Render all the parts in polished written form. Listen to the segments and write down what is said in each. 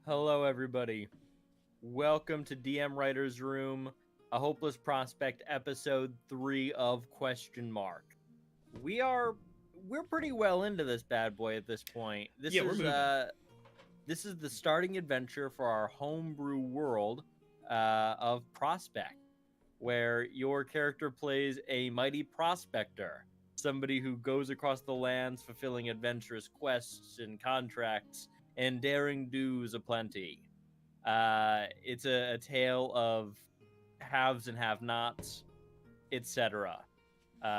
Hello, everybody. Welcome to DM Writer's Room, a Hopeless Prospect episode 3 of Question Mark. We're pretty well into this bad boy at this point. We're moving. This is the starting adventure for our homebrew world of Prospect, where your character plays a mighty prospector, somebody who goes across the lands fulfilling adventurous quests and contracts and daring do's aplenty. It's a tale of haves and have-nots, etc.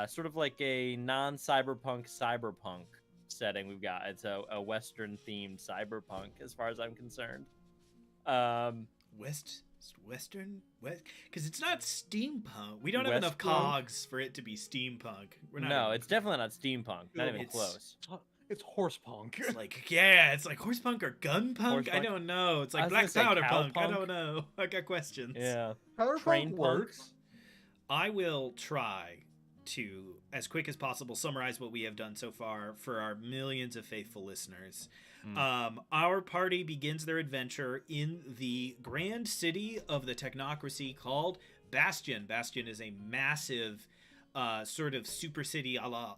Sort of like a non-cyberpunk setting we've got. It's a Western-themed cyberpunk, as far as I'm concerned. Western, because it's not steampunk. We don't have enough cogs for it to be steampunk. It's definitely not steampunk. Not even close. It's horse punk. It's like horse punk or gun punk. I don't know. It's like black powder punk. I don't know. I got questions. Yeah, Train works. I will try to, as quick as possible, summarize what we have done so far for our millions of faithful listeners. Our party begins their adventure in the grand city of the technocracy called Bastion. Bastion is a massive sort of super city a la,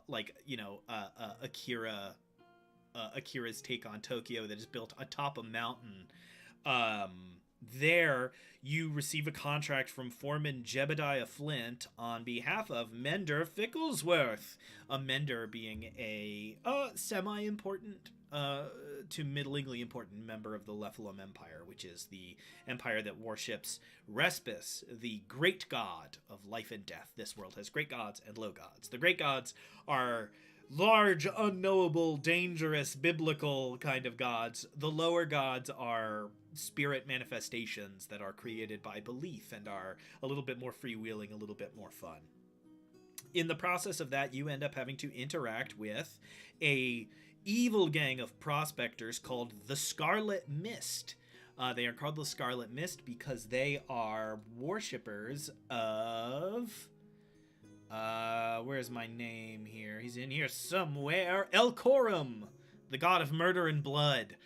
Akira's take on Tokyo that is built atop a mountain. There, you receive a contract from Foreman Jebediah Flint on behalf of Mender Ficklesworth. A Mender being a semi-important to middlingly important member of the Lephalum Empire, which is the empire that worships Respis, the great god of life and death. This world has great gods and low gods. The great gods are large, unknowable, dangerous, biblical kind of gods. The lower gods are spirit manifestations that are created by belief and are a little bit more freewheeling, a little bit more fun. In the process of that, you end up having to interact with a evil gang of prospectors called the Scarlet Mist. They are called the Scarlet Mist because they are worshippers of... where's my name here? He's in here somewhere. Elcorum, the god of murder and blood.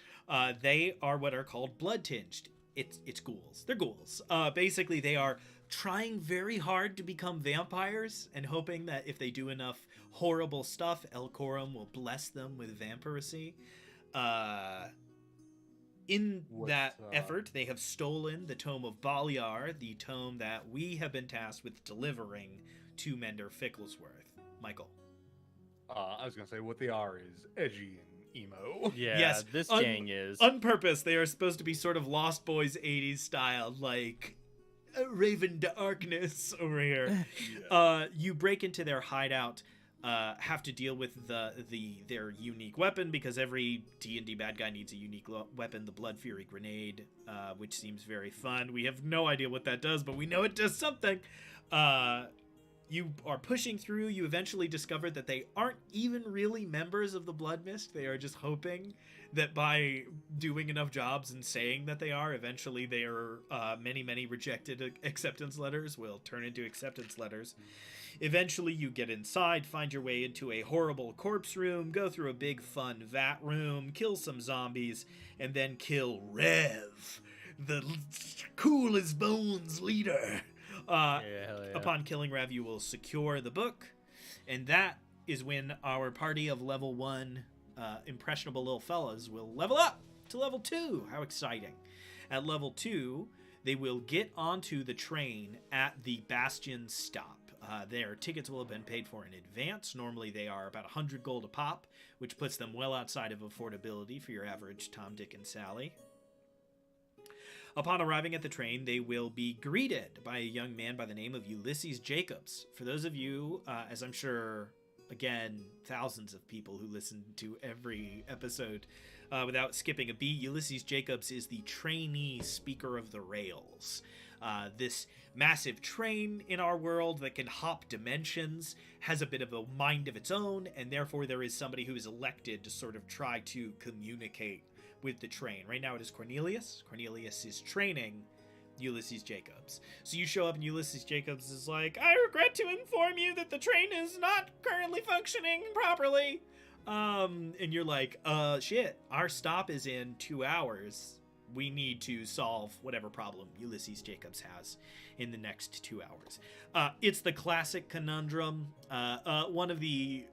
They are what are called blood-tinged. It's ghouls. They're ghouls. Basically, they are trying very hard to become vampires and hoping that if they do enough horrible stuff, Elcorum will bless them with vampiracy. In that effort, they have stolen the Tome of Baliar, the tome that we have been tasked with delivering to Mender Ficklesworth. Michael. I was going to say what they are is edgy and emo. Yeah, yes, this gang is. On purpose, they are supposed to be sort of Lost Boys 80s style, like Raven Darkness over here. Yeah. You break into their hideout, have to deal with their unique weapon, because every D&D bad guy needs a unique weapon, the Blood Fury Grenade, which seems very fun. We have no idea what that does, but we know it does something. You are pushing through. You eventually discover that they aren't even really members of the Blood Mist. They are just hoping that by doing enough jobs and saying that they are, eventually their many rejected acceptance letters will turn into acceptance letters. Eventually you get inside, find your way into a horrible corpse room, go through a big fun vat room, kill some zombies, and then kill Rev, the cool as bones leader. Upon killing Rev, you will secure the book, and that is when our party of level 1 impressionable little fellas will level up to level 2. How exciting. At level 2, they will get onto the train at the Bastion stop. Their tickets will have been paid for in advance. Normally they are about 100 gold a pop, which puts them well outside of affordability for your average Tom, Dick, and Sally. Upon arriving at the train, they will be greeted by a young man by the name of Ulysses Jacobs. For those of you, as I'm sure, again, thousands of people who listen to every episode without skipping a beat, Ulysses Jacobs is the trainee speaker of the rails. This massive train in our world that can hop dimensions has a bit of a mind of its own, and therefore there is somebody who is elected to sort of try to communicate with the train. Right now it is Cornelius. Cornelius is training Ulysses Jacobs. So you show up and Ulysses Jacobs is like, I regret to inform you that the train is not currently functioning properly. And you're like, shit, our stop is in 2 hours. we need to solve whatever problem Ulysses Jacobs has in the next 2 hours. It's the classic conundrum. One of the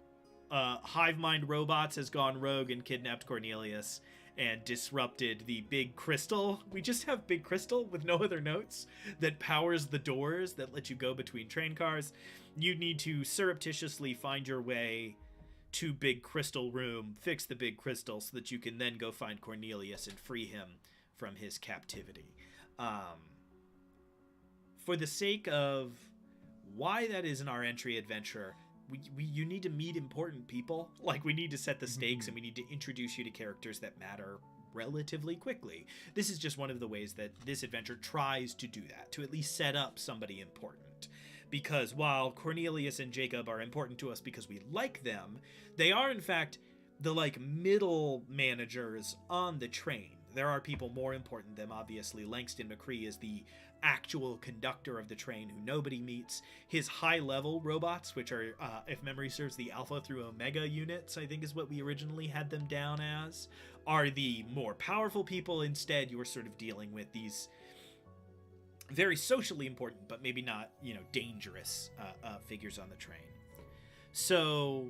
hive mind robots has gone rogue and kidnapped Cornelius and disrupted the big crystal. We just have big crystal with no other notes that powers the doors that let you go between train cars. You need to surreptitiously find your way to big crystal room, fix the big crystal so that you can then go find Cornelius and free him from his captivity. For the sake of why that is in our entry adventure, you need to meet important people. Like, we need to set the stakes and we need to introduce you to characters that matter relatively quickly. This is just one of the ways that this adventure tries to do that, to at least set up somebody important. Because while Cornelius and Jacob are important to us because we like them, they are in fact the like middle managers on the train. There are people more important than them, obviously. Langston McCree is the actual conductor of the train who nobody meets. His high-level robots, which are, if memory serves, the Alpha through Omega units, I think is what we originally had them down as, are the more powerful people. Instead, you're sort of dealing with these very socially important, but maybe not, dangerous figures on the train. So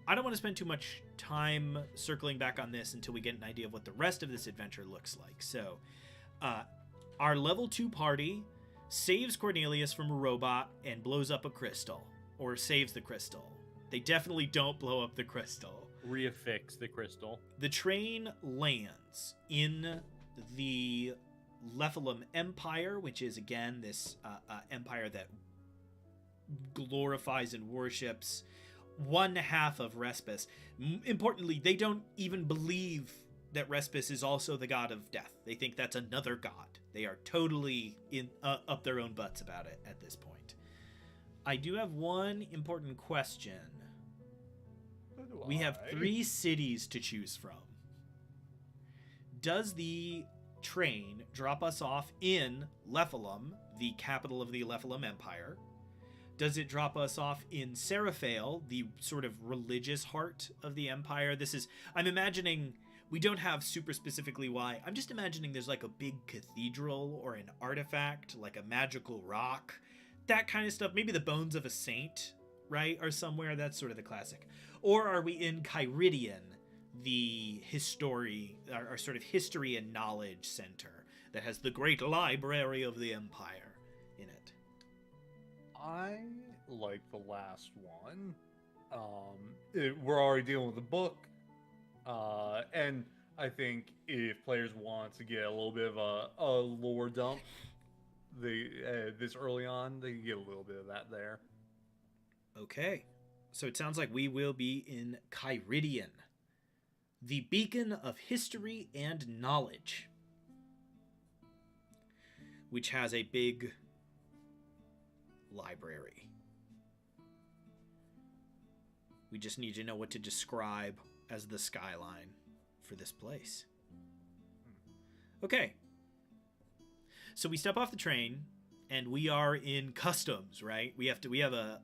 I don't want to spend too much time circling back on this until we get an idea of what the rest of this adventure looks like. So our level 2 party saves Cornelius from a robot and blows up a crystal, or saves the crystal. They definitely don't blow up the crystal. Reaffix the crystal. The train lands in the Lephalum Empire, which is, again, this empire that glorifies and worships one half of Respis. Importantly, they don't even believe that Respis is also the god of death. They think that's another god. They are totally up their own butts about it at this point. I do have one important question. We have 3 cities to choose from. Does the train drop us off in Lephalum, the capital of the Lephalum Empire? Does it drop us off in Seraphael, the sort of religious heart of the empire? I'm imagining, we don't have super specifically why. I'm just imagining there's like a big cathedral or an artifact, like a magical rock, that kind of stuff. Maybe the bones of a saint, right, are somewhere. That's sort of the classic. Or are we in Kyridian, the our sort of history and knowledge center that has the great library of the empire in it? I like the last one. We're already dealing with the book, and I think if players want to get a little bit of a lore dump, this early on, they can get a little bit of that there. Okay, so it sounds like we will be in Kyridian, the beacon of history and knowledge, which has a big library. We just need to know what to describe as the skyline for this place. Okay. So we step off the train and we are in customs, right? We have a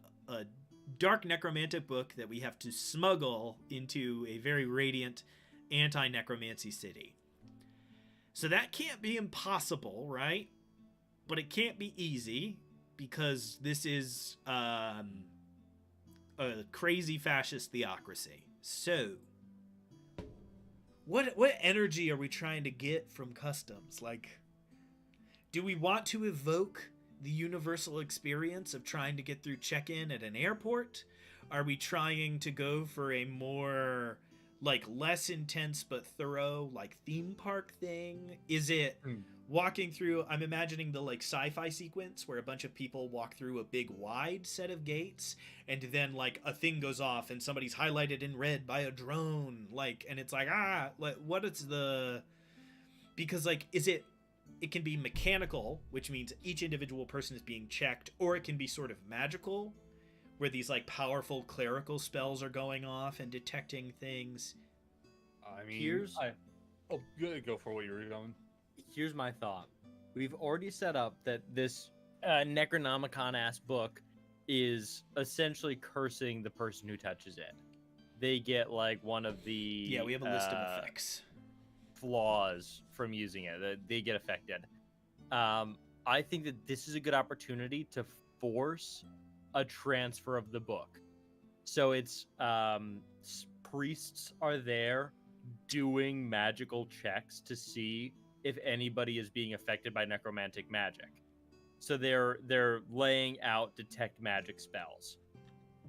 dark necromantic book that we have to smuggle into a very radiant anti-necromancy city. So that can't be impossible, right? But it can't be easy, because this is a crazy fascist theocracy. So, what energy are we trying to get from customs? Like, do we want to evoke the universal experience of trying to get through check-in at an airport? Are we trying to go for a more, like, less intense but thorough, like, theme park thing? Is it walking through, I'm imagining the like sci-fi sequence where a bunch of people walk through a big wide set of gates and then like a thing goes off and somebody's highlighted in red by a drone, like, and it's like, what is the, because like, it can be mechanical, which means each individual person is being checked, or it can be sort of magical where these like powerful clerical spells are going off and detecting things. I mean, go for what you were going. Here's my thought. We've already set up that this Necronomicon-ass book is essentially cursing the person who touches it. They get like one of the... Yeah, we have a list of effects. flaws from using it. They get affected. I think that this is a good opportunity to force a transfer of the book. So it's priests are there doing magical checks to see if anybody is being affected by necromantic magic. So they're laying out detect magic spells.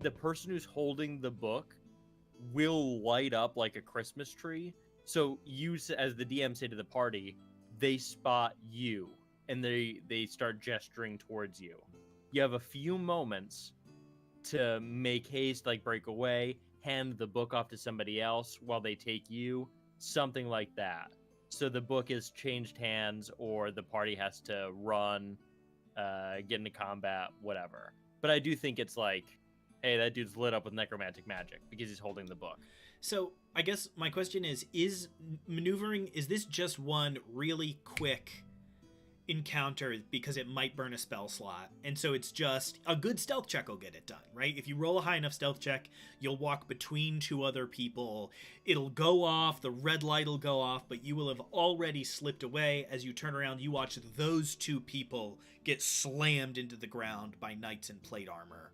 The person who's holding the book will light up like a Christmas tree. So you, as the DM, say to the party, they spot you and they start gesturing towards you. You have a few moments to make haste, like break away, hand the book off to somebody else while they take you, something like that. So the book is changed hands, or the party has to run, get into combat, whatever. But I do think it's like, hey, that dude's lit up with necromantic magic because he's holding the book. So I guess my question is maneuvering, is this just one really quick encounter because it might burn a spell slot, and so it's just a good stealth check will get it done, right? If you roll a high enough stealth check, you'll walk between two other people, it'll go off, the red light will go off, but you will have already slipped away. As you turn around, you watch those two people get slammed into the ground by knights in plate armor,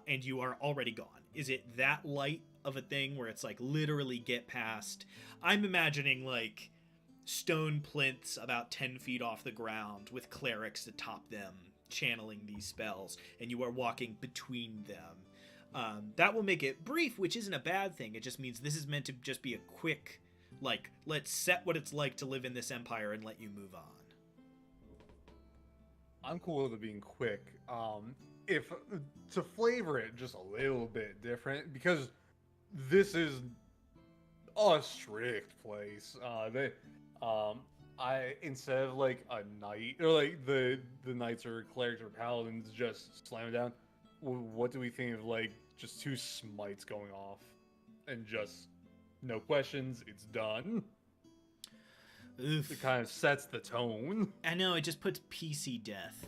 and you are already gone. Is it that light of a thing where it's like literally get past? I'm imagining like stone plinths about 10 feet off the ground with clerics atop them channeling these spells, and you are walking between them. That will make it brief, which isn't a bad thing. It just means this is meant to just be a quick, like, let's set what it's like to live in this empire and let you move on. I'm cool with it being quick. If to flavor it just a little bit different, because this is a strict place. I instead of like a knight or like the knights or clerics or paladins just slam it down, what do we think of like just two smites going off and just no questions, it's done? Oof. It kind of sets the tone. I know, it just puts PC death.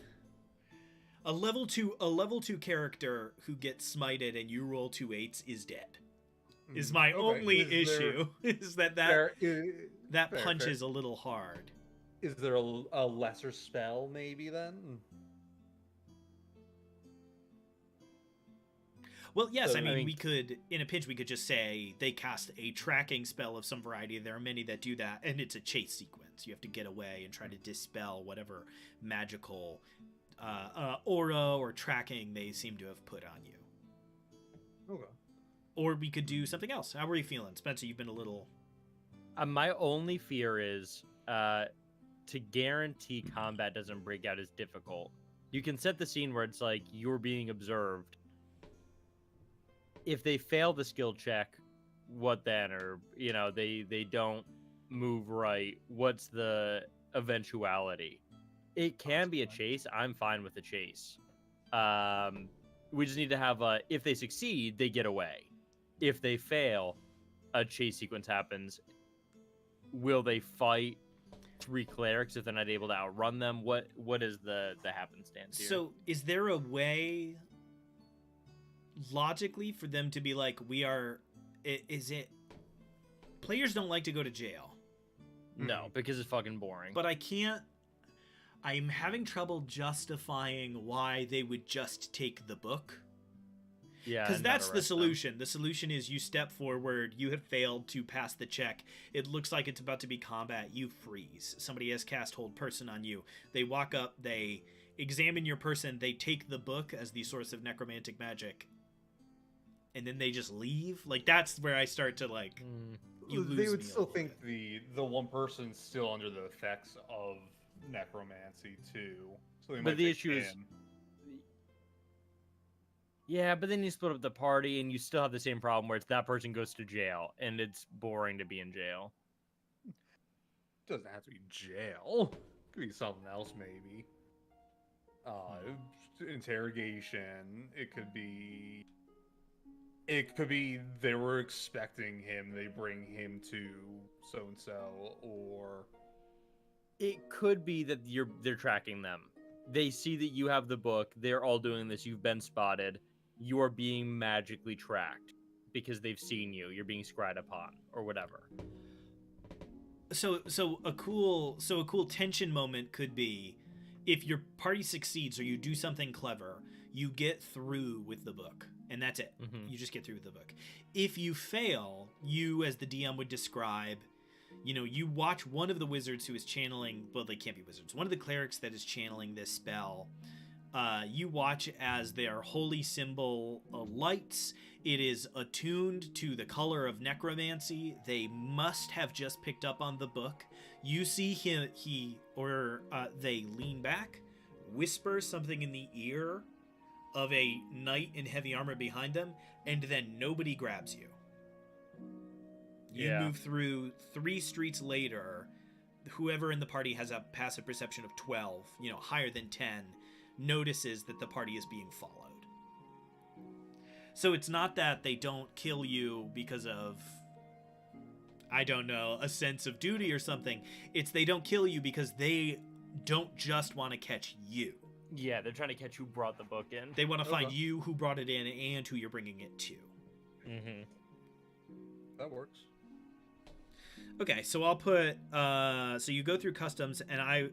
A level 2 character who gets smited and you roll 2 8s is dead. Is my only issue. Is that punch is a little hard. Is there a lesser spell maybe then? Well, yes, So, I mean, we could, in a pinch, we could just say they cast a tracking spell of some variety. There are many that do that, and it's a chase sequence. You have to get away and try to dispel whatever magical aura or tracking they seem to have put on you. Okay. Or we could do something else. How are you feeling? Spencer, you've been a little... My only fear is to guarantee combat doesn't break out as difficult. You can set the scene where it's like you're being observed. If they fail the skill check, what then? Or, you know, they don't move right. What's the eventuality? It can be a chase. I'm fine with the chase. We just need to have if they succeed, they get away. If they fail, a chase sequence happens. Will they fight 3 clerics if they're not able to outrun them? What is the happenstance here? So, is there a way, logically, for them to be like, is it... Players don't like to go to jail. No, because it's fucking boring. But I'm having trouble justifying why they would just take the book. Yeah, because and that's not the arrest them. solution. The solution is you step forward, you have failed to pass the check. It looks like it's about to be combat. You freeze. Somebody has cast hold person on you. They walk up, they examine your person, they take the book as the source of necromantic magic, and then they just leave. Like, that's where I start to like. You lose They would me a still little think bit. the one person's still under the effects of necromancy too. So they But might the take issue is- him. Yeah, but then you split up the party and you still have the same problem where it's that person goes to jail and it's boring to be in jail. Doesn't have to be jail. Could be something else maybe. Interrogation. It could be they were expecting him, they bring him to so and so, or It could be that they're tracking them. They see that you have the book, they're all doing this, you've been spotted, you are being magically tracked because they've seen you, you're being scried upon, or whatever. So a cool tension moment could be if your party succeeds or you do something clever, you get through with the book, and that's it. Mhm. You just get through with the book. If you fail, you, as the DM would describe, you watch one of the wizards who is channeling. Well, they can't be wizards. One of the clerics that is channeling this spell. You watch as their holy symbol lights. It is attuned to the color of necromancy. They must have just picked up on the book. You see they lean back, whisper something in the ear of a knight in heavy armor behind them, and then nobody grabs you. You move through 3 streets later. Whoever in the party has a passive perception of 12, higher than 10, notices that the party is being followed. So it's not that they don't kill you because of, I don't know, a sense of duty or something. It's they don't kill you because they don't just want to catch you. Yeah, they're trying to catch who brought the book in. They want to find you, who brought it in, and who you're bringing it to. Mm-hmm. That works. Okay, so I'll put, so you go through customs, and I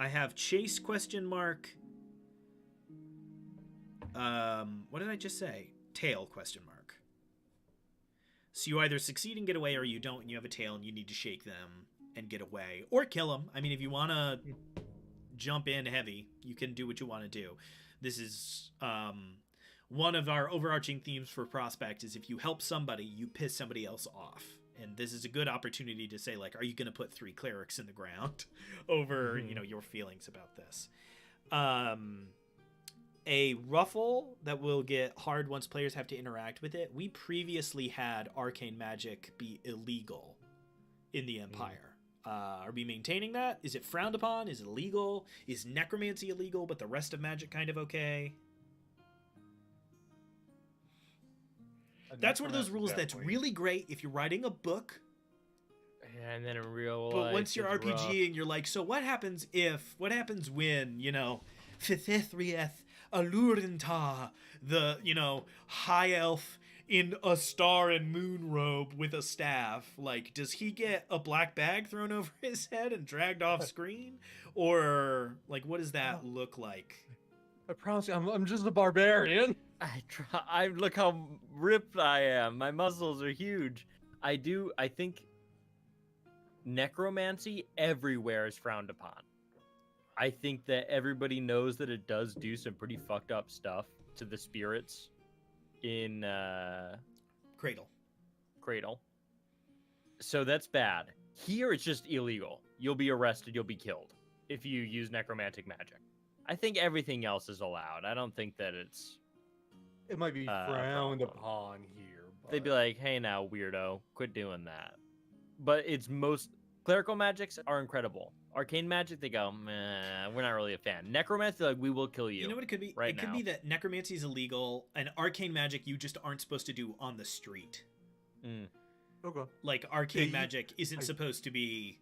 have chase ? What did I just say? Tail ? So you either succeed and get away, or you don't, and you have a tail, and you need to shake them and get away, or kill them. I mean, if you want to jump in heavy, you can do what you want to do. This is one of our overarching themes for Prospect is if you help somebody, you piss somebody else off. And this is a good opportunity to say, like, are you going to put 3 clerics in the ground over, your feelings about this? A ruffle that will get hard once players have to interact with it. We previously had arcane magic be illegal in the Empire. Are we maintaining that? Is it frowned upon? Is it illegal? Is necromancy illegal, but the rest of magic kind of okay? That's one of those rules that's really great if you're writing a book. And then in real life, but once you're RPGing, you're like, so what happens when, Fithithrieth Alurinta, the, high elf in a star and moon robe with a staff, like, does he get a black bag thrown over his head and dragged off screen? Or, like, what does that look like? I promise you, I'm just a barbarian. I look how ripped I am. My muscles are huge. I think necromancy everywhere is frowned upon. I think that everybody knows that it does do some pretty fucked up stuff to the spirits in Cradle. So that's bad. Here it's just illegal. You'll be arrested, you'll be killed if you use necromantic magic. I think everything else is allowed. I don't think that it might be frowned upon here. But... They'd be like, hey now, weirdo, quit doing that. But it's clerical magics are incredible. Arcane magic, they go, meh, we're not really a fan. Necromancy, like, we will kill you. You know what it could be? It could be that necromancy is illegal, and arcane magic you just aren't supposed to do on the street. Okay. Like, arcane magic isn't supposed to be...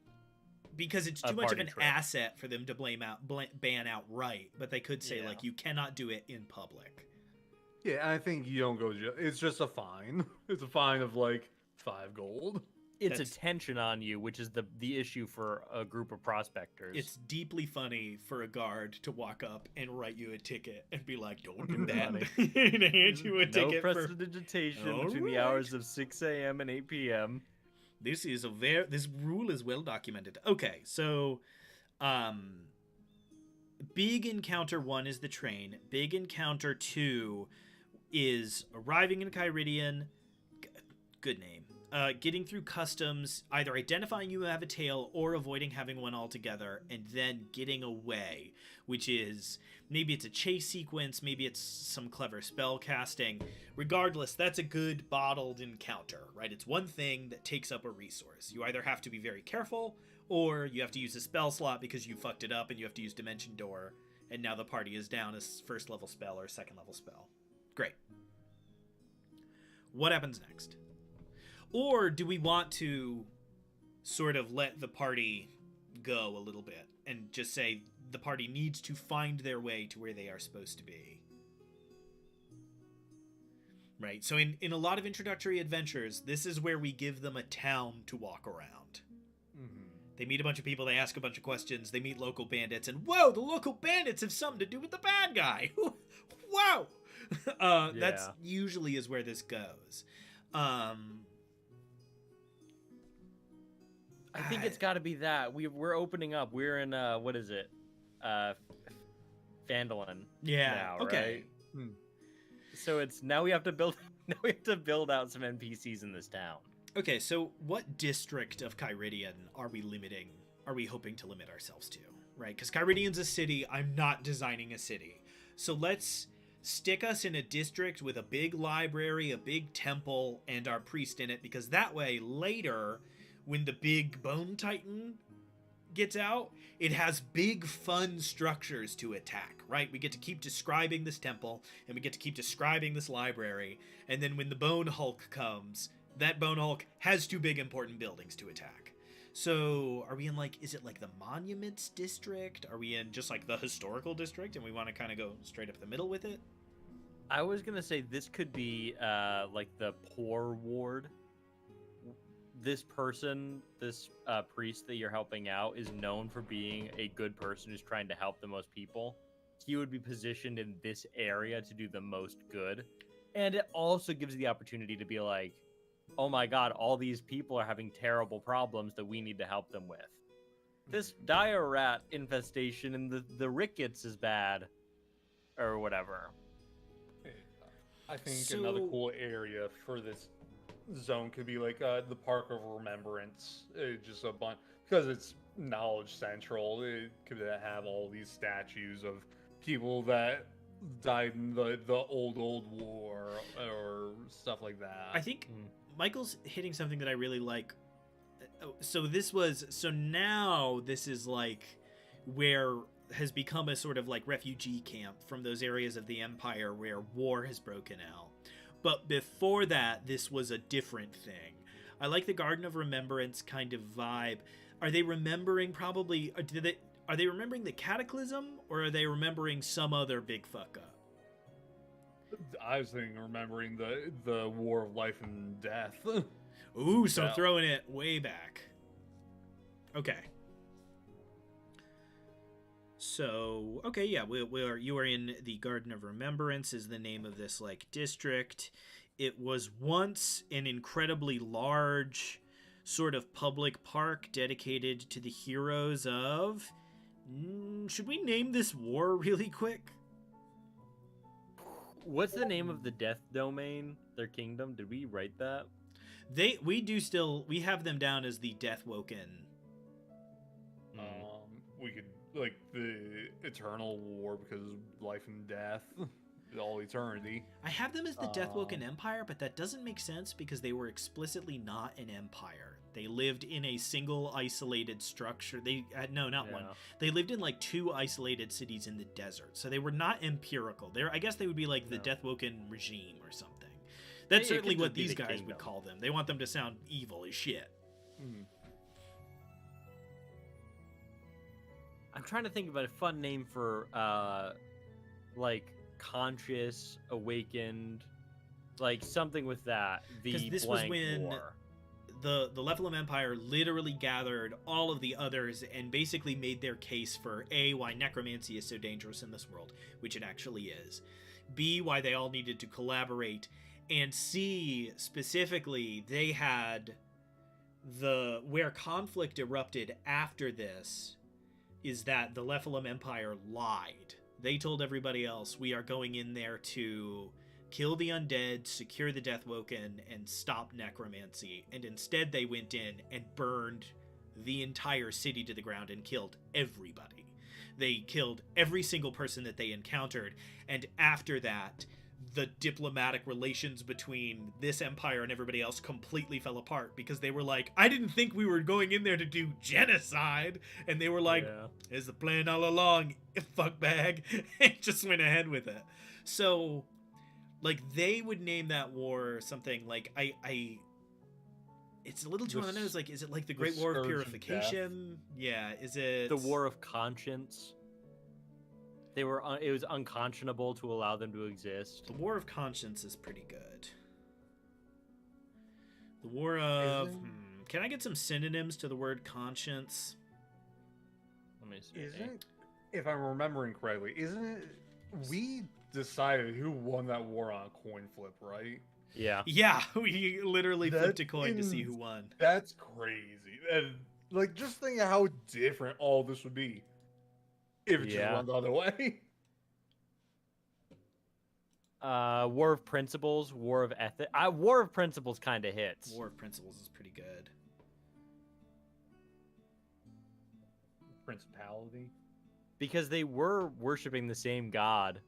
Because it's too much of an asset for them to ban outright. But they could say, like, you cannot do it in public. Yeah, I think you don't go to jail. It's just a fine. It's a fine of, like, 5 gold. It's attention on you, which is the issue for a group of prospectors. It's deeply funny for a guard to walk up and write you a ticket and be like, don't do that. And hand you a ticket for... No prestidigitation between the hours of 6 a.m. and 8 p.m. This rule is well documented. Okay, so big encounter 1 is the train. Big encounter 2 is arriving in Kyridian. Good name. Getting through customs, either identifying you have a tail or avoiding having one altogether, and then getting away, which is maybe it's a chase sequence, maybe it's some clever spell casting. Regardless, that's a good bottled encounter, right? It's one thing that takes up a resource. You either have to be very careful, or you have to use a spell slot because you fucked it up and you have to use Dimension Door, and now the party is down a first level spell or a second level spell. Great. What happens next? Or do we want to sort of let the party go a little bit and just say the party needs to find their way to where they are supposed to be? Right? So in a lot of introductory adventures, this is where we give them a town to walk around. They meet a bunch of people, they ask a bunch of questions, they meet local bandits, and whoa, the local bandits have something to do with the bad guy. Wow. That's usually is where this goes. I think it's got to be that. We're opening up. We're in what is it? Phandalin. Yeah. Now, Okay. Right? So it's now we have to build out some NPCs in this town. Okay, so what district of Kyridian are we hoping to limit ourselves to, right? Because Kyridian's a city, I'm not designing a city. So let's stick us in a district with a big library, a big temple, and our priest in it, because that way, later, when the big Bone Titan gets out, it has big, fun structures to attack, right? We get to keep describing this temple, and we get to keep describing this library, and then when the Bone Hulk comes... that Bone Hulk has 2 big important buildings to attack. So are we in is it the Monuments District? Are we in just the Historical District and we want to kind of go straight up the middle with it? I was going to say this could be the poor ward. This person, this priest that you're helping out is known for being a good person who's trying to help the most people. He would be positioned in this area to do the most good. And it also gives you the opportunity to be like, oh my god, all these people are having terrible problems that we need to help them with. This dire rat infestation and the rickets is bad. Or whatever. I think another cool area for this zone could be the Park of Remembrance. Just a bunch, because it's knowledge central. It could have all these statues of people that died in the old war or stuff like that. I think Michael's hitting something that I really like. So now this is where has become a sort of refugee camp from those areas of the Empire where war has broken out. But before that, this was a different thing. I like the Garden of Remembrance kind of vibe. Are they remembering are they remembering the Cataclysm, or are they remembering some other big fuck up? I was thinking remembering the War of Life and Death. Ooh, so throwing it way back. Okay. So, okay, yeah, you are in the Garden of Remembrance is the name of this district. It was once an incredibly large sort of public park dedicated to the heroes of... should we name this war really quick? What's the name of the Death Domain? Their kingdom? Did we write that? We have them down as the Death Woken. We could the Eternal War, because life and death, all eternity. I have them as the Death Woken Empire, but that doesn't make sense because they were explicitly not an empire. They lived in a single isolated structure. One. They lived in 2 isolated cities in the desert. So they were not empirical. I guess they would be the Death Woken regime or something. That's certainly what these guys would call them. They want them to sound evil as shit. I'm trying to think of a fun name for conscious, awakened, something with that. Because this was when the Nephilim Empire literally gathered all of the others and basically made their case for A, why necromancy is so dangerous in this world, which it actually is. B, why they all needed to collaborate. And C, specifically, they had where conflict erupted after this is that the Nephilim Empire lied. They told everybody else, we are going in there to kill the undead, secure the Deathwoken, and stop necromancy. And instead they went in and burned the entire city to the ground and killed everybody. They killed every single person that they encountered. And after that, the diplomatic relations between this empire and everybody else completely fell apart because they were like, I didn't think we were going in there to do genocide. And they were like, It's the plan all along, fuckbag. And just went ahead with it. So, they would name that war something it's a little too on the nose. Is it the Great War of Purification? Yeah, is it... The War of Conscience? It was unconscionable to allow them to exist. The War of Conscience is pretty good. The War of... Can I get some synonyms to the word conscience? Let me see. Isn't, if I'm remembering correctly, isn't it? We decided who won that war on a coin flip, right? Yeah. Yeah, we literally flipped a That's coin to see who won. That's crazy. And like, just think of how different all this would be if it just Yeah. went the other way. War of Principles, War of Ethics. War of Principles kind of hits. War of Principles is pretty good. Principality. Because they were worshiping the same god.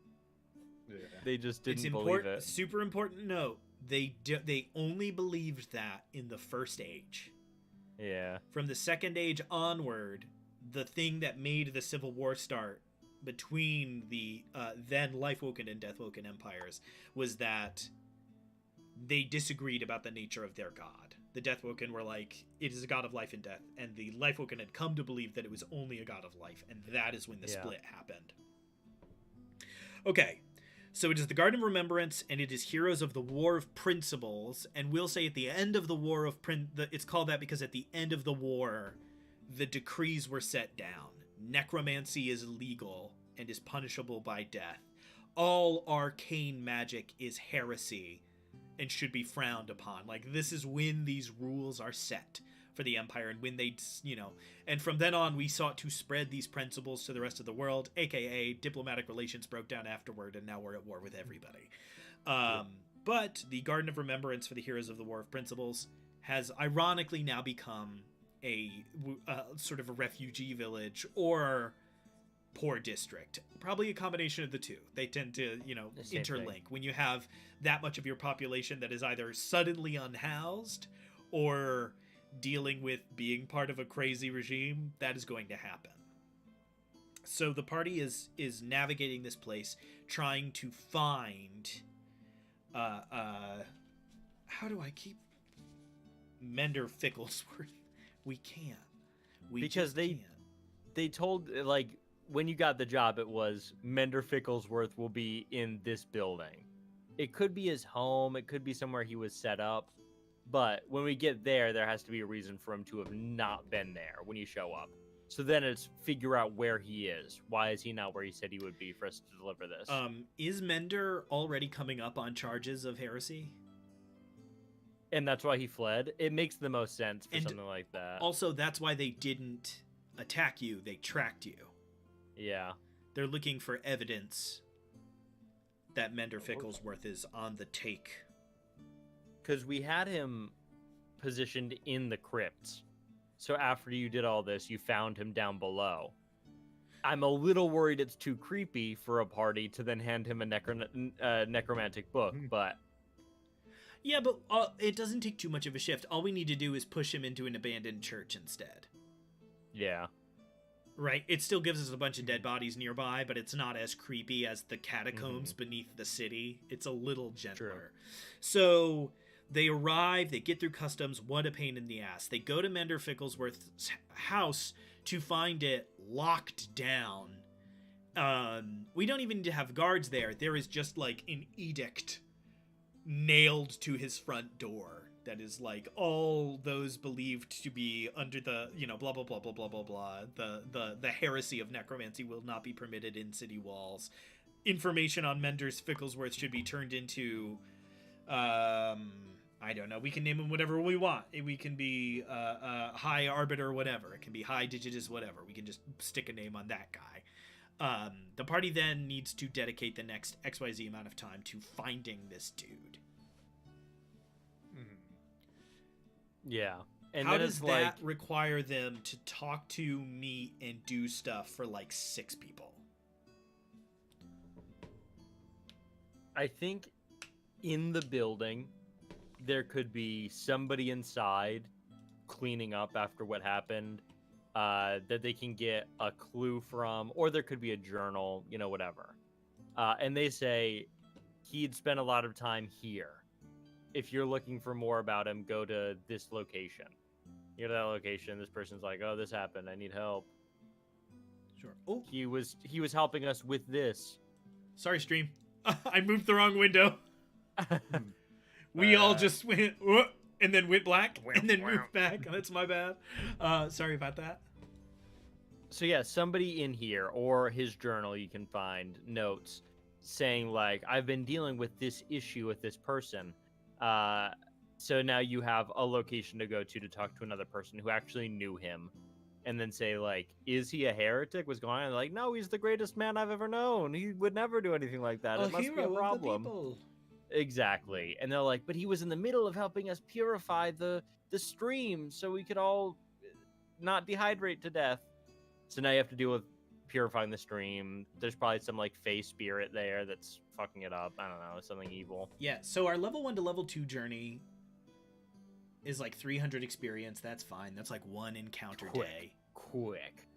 Yeah. They just It's didn't believe important. it. Super important note. They only believed that in the first age. Yeah. From the second age onward, the thing that made the Civil War start between the then Life-Woken and Death-Woken empires was that they disagreed about the nature of their god. The Death-Woken were like, it is a god of life and death, and the Life-Woken had come to believe that it was only a god of life, and that is when the split happened. Okay, so it is the Garden of Remembrance, and it is Heroes of the War of Principles, and we'll say at the end of the War of it's called that because at the end of the war, the decrees were set down. Necromancy is illegal and is punishable by death. All arcane magic is heresy and should be frowned upon. Like, this is when these rules are set for the Empire, and when they, and from then on, we sought to spread these principles to the rest of the world, aka diplomatic relations broke down afterward, and now we're at war with everybody. But the Garden of Remembrance for the Heroes of the War of Principles has ironically now become a sort of a refugee village or poor district. Probably a combination of the two. They tend to, The same interlink. thing. When you have that much of your population that is either suddenly unhoused or dealing with being part of a crazy regime, that is going to happen. So the party is navigating this place, trying to find how do I keep Mender Ficklesworth? We can't. Because can't. they told, like, when you got the job, it was Mender Ficklesworth will be in this building. It could be his home. It could be somewhere he was set up. But when we get there, there has to be a reason for him to have not been there when you show up. So then it's figure out where he is. Why is he not where he said he would be for us to deliver this? Is Mender already coming up on charges of heresy? And that's why he fled? It makes the most sense for And something like that. Also, that's why they didn't attack you. They tracked you. Yeah. They're looking for evidence that Mender Ficklesworth is on the take. Because we had him positioned in the crypts. So after you did all this, you found him down below. I'm a little worried it's too creepy for a party to then hand him a necromantic book, but... Yeah, but it doesn't take too much of a shift. All we need to do is push him into an abandoned church instead. Yeah. Right? It still gives us a bunch of dead bodies nearby, but it's not as creepy as the catacombs beneath the city. It's a little gentler. True. So they arrive, they get through customs. What a pain in the ass. They go to Mender Ficklesworth's house to find it locked down. We don't even need to have guards there. There is just like an edict nailed to his front door that is like all those believed to be under the blah blah blah blah blah blah blah the heresy of necromancy will not be permitted in city walls. Information on Mender's Ficklesworth should be turned into I don't know, we can name him whatever we want. We can be High Arbiter, whatever. It can be High Digitus, whatever. We can just stick a name on that guy. The party then needs to dedicate the next XYZ amount of time to finding this dude. Yeah. And how then does it's that like, require them to talk to, meet, and do stuff for like 6 people? I think in the building, there could be somebody inside cleaning up after what happened that they can get a clue from, or there could be a journal, whatever. And they say he'd spent a lot of time here. If you're looking for more about him, go to this location. You go to that location, this person's like, oh, this happened, I need help. Sure. Oh, He was helping us with this. sorry, stream. I moved the wrong window. We all just went, "Whoa," and then went black and then moved back. That's my bad. Sorry about that. So yeah, somebody in here or his journal you can find notes saying like, I've been dealing with this issue with this person. So now you have a location to go to talk to another person who actually knew him, and then say like, is he a heretic? What's going on? Like, no, he's the greatest man I've ever known. He would never do anything like that. It must be a problem. Exactly. And they're like, but he was in the middle of helping us purify the stream so we could all not dehydrate to death. So now you have to deal with purifying the stream. There's probably some like Fey spirit there that's fucking it up. I don't know, something evil. Yeah, so our level 1 to level 2 journey is like 300 experience. That's fine. That's like one encounter day. Quick.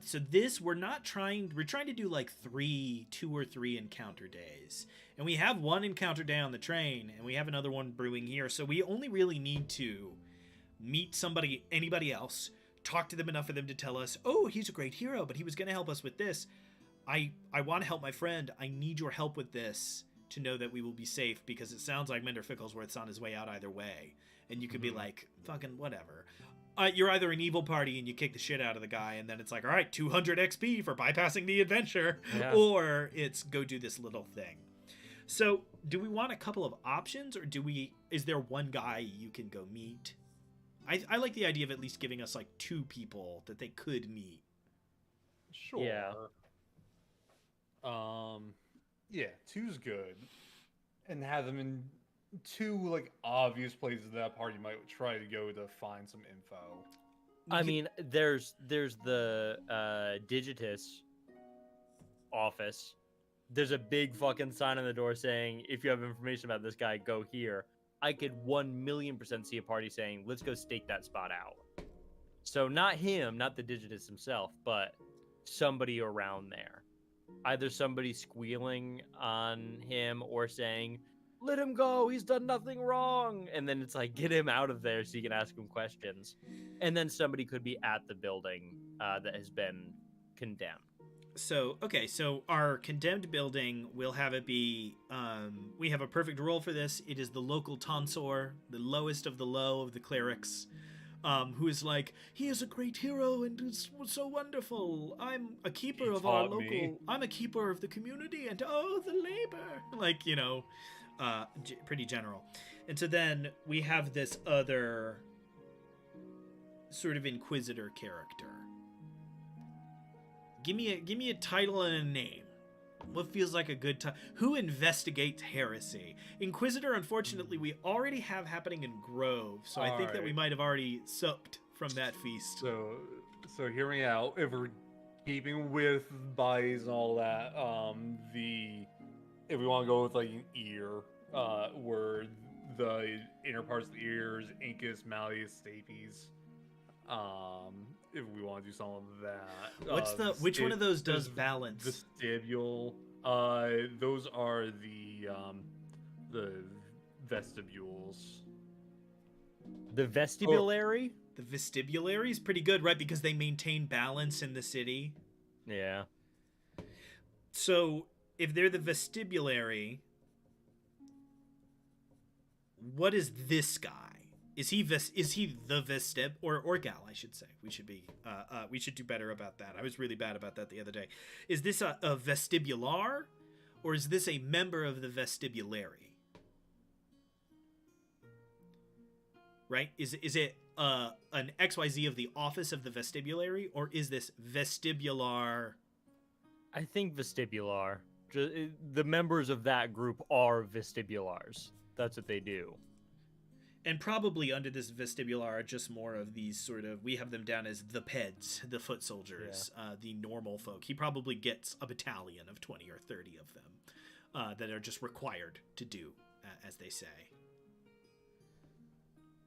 So this, we're trying to do like 2 or 3 encounter days. And we have one encounter day on the train, and we have another one brewing here. So we only really need to meet anybody else, talk to them enough for them to tell us, oh, he's a great hero, but he was going to help us with this. I want to help my friend. I need your help with this to know that we will be safe, because it sounds like Mender Ficklesworth's on his way out either way. And you could be like, fucking whatever. You're either an evil party and you kick the shit out of the guy, and then it's like, all right, 200 XP for bypassing the adventure. Yeah. Or it's go do this little thing. So do we want a couple of options, or is there one guy you can go meet? I like the idea of at least giving us like 2 people that they could meet. Sure. Yeah. Yeah, 2's good. And have them in 2 like obvious places that party might try to go to find some info. I mean, there's the Digitus office. There's a big fucking sign on the door saying, if you have information about this guy, go here. I could 1,000,000% see a party saying, let's go stake that spot out. So not him, not the Digitus himself, but somebody around there. Either somebody squealing on him or saying, let him go, he's done nothing wrong. And then it's like, get him out of there so you can ask him questions. And then somebody could be at the building that has been condemned. So, okay, so our condemned building, we'll have it be, we have a perfect role for this. It is the local tonsor, the lowest of the low of the clerics, who is like, he is a great hero and is so wonderful. I'm a keeper of our local, I'm a keeper of the community, and oh, the labor. Like, you know, pretty general. And so then we have this other sort of inquisitor character. Give me a title and a name. What feels like a good time? Who investigates heresy? Inquisitor, unfortunately, we already have happening in Grove, so I think that we might have already supped from that feast. So hear me out. If we're keeping with bodies and all that, if we want to go with like an ear, where the inner parts of the ears, incus, malleus, stapes. If we want to do something like that. Which one of those does balance? Vestibule. Those are the vestibules. The vestibulary? The vestibulary is pretty good, right? Because they maintain balance in the city. Yeah. So if they're the vestibulary, what is this guy? Is he the vestib or gal? I should say. We should do better about that. I was really bad about that the other day. Is this a vestibular, or is this a member of the vestibulary? Right? Is it an XYZ of the office of the vestibulary, or is this vestibular? I think vestibular. The members of that group are vestibulars. That's what they do. And probably under this vestibular are just more of these sort of, we have them down as the peds, the foot soldiers, the normal folk. He probably gets a battalion of 20 or 30 of them that are just required to do, as they say.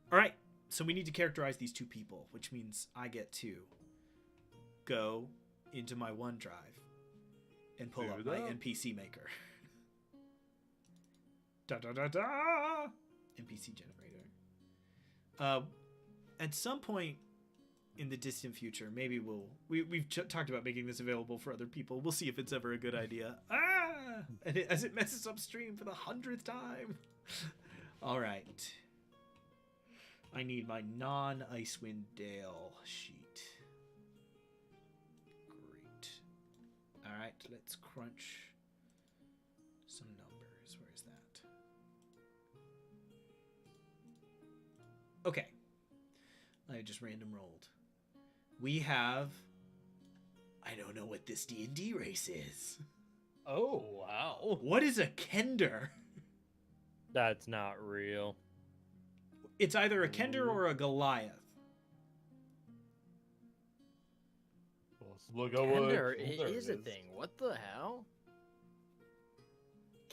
All right, so we need to characterize these 2 people, which means I get to go into my OneDrive and pull up my NPC maker. NPC generator. At some point in the distant future, maybe we've talked about making this available for other people. We'll see if it's ever a good idea. As it messes up stream for the 100th time. All right. I need my non-Icewind Dale sheet. Great. All right, let's crunch some numbers. Where is that? Okay. I just random rolled. We have... I don't know what this D&D race is. Oh, wow. What is a Kender? That's not real. It's either a Kender or a Goliath. Let's look at what Kender there is a thing. What the hell?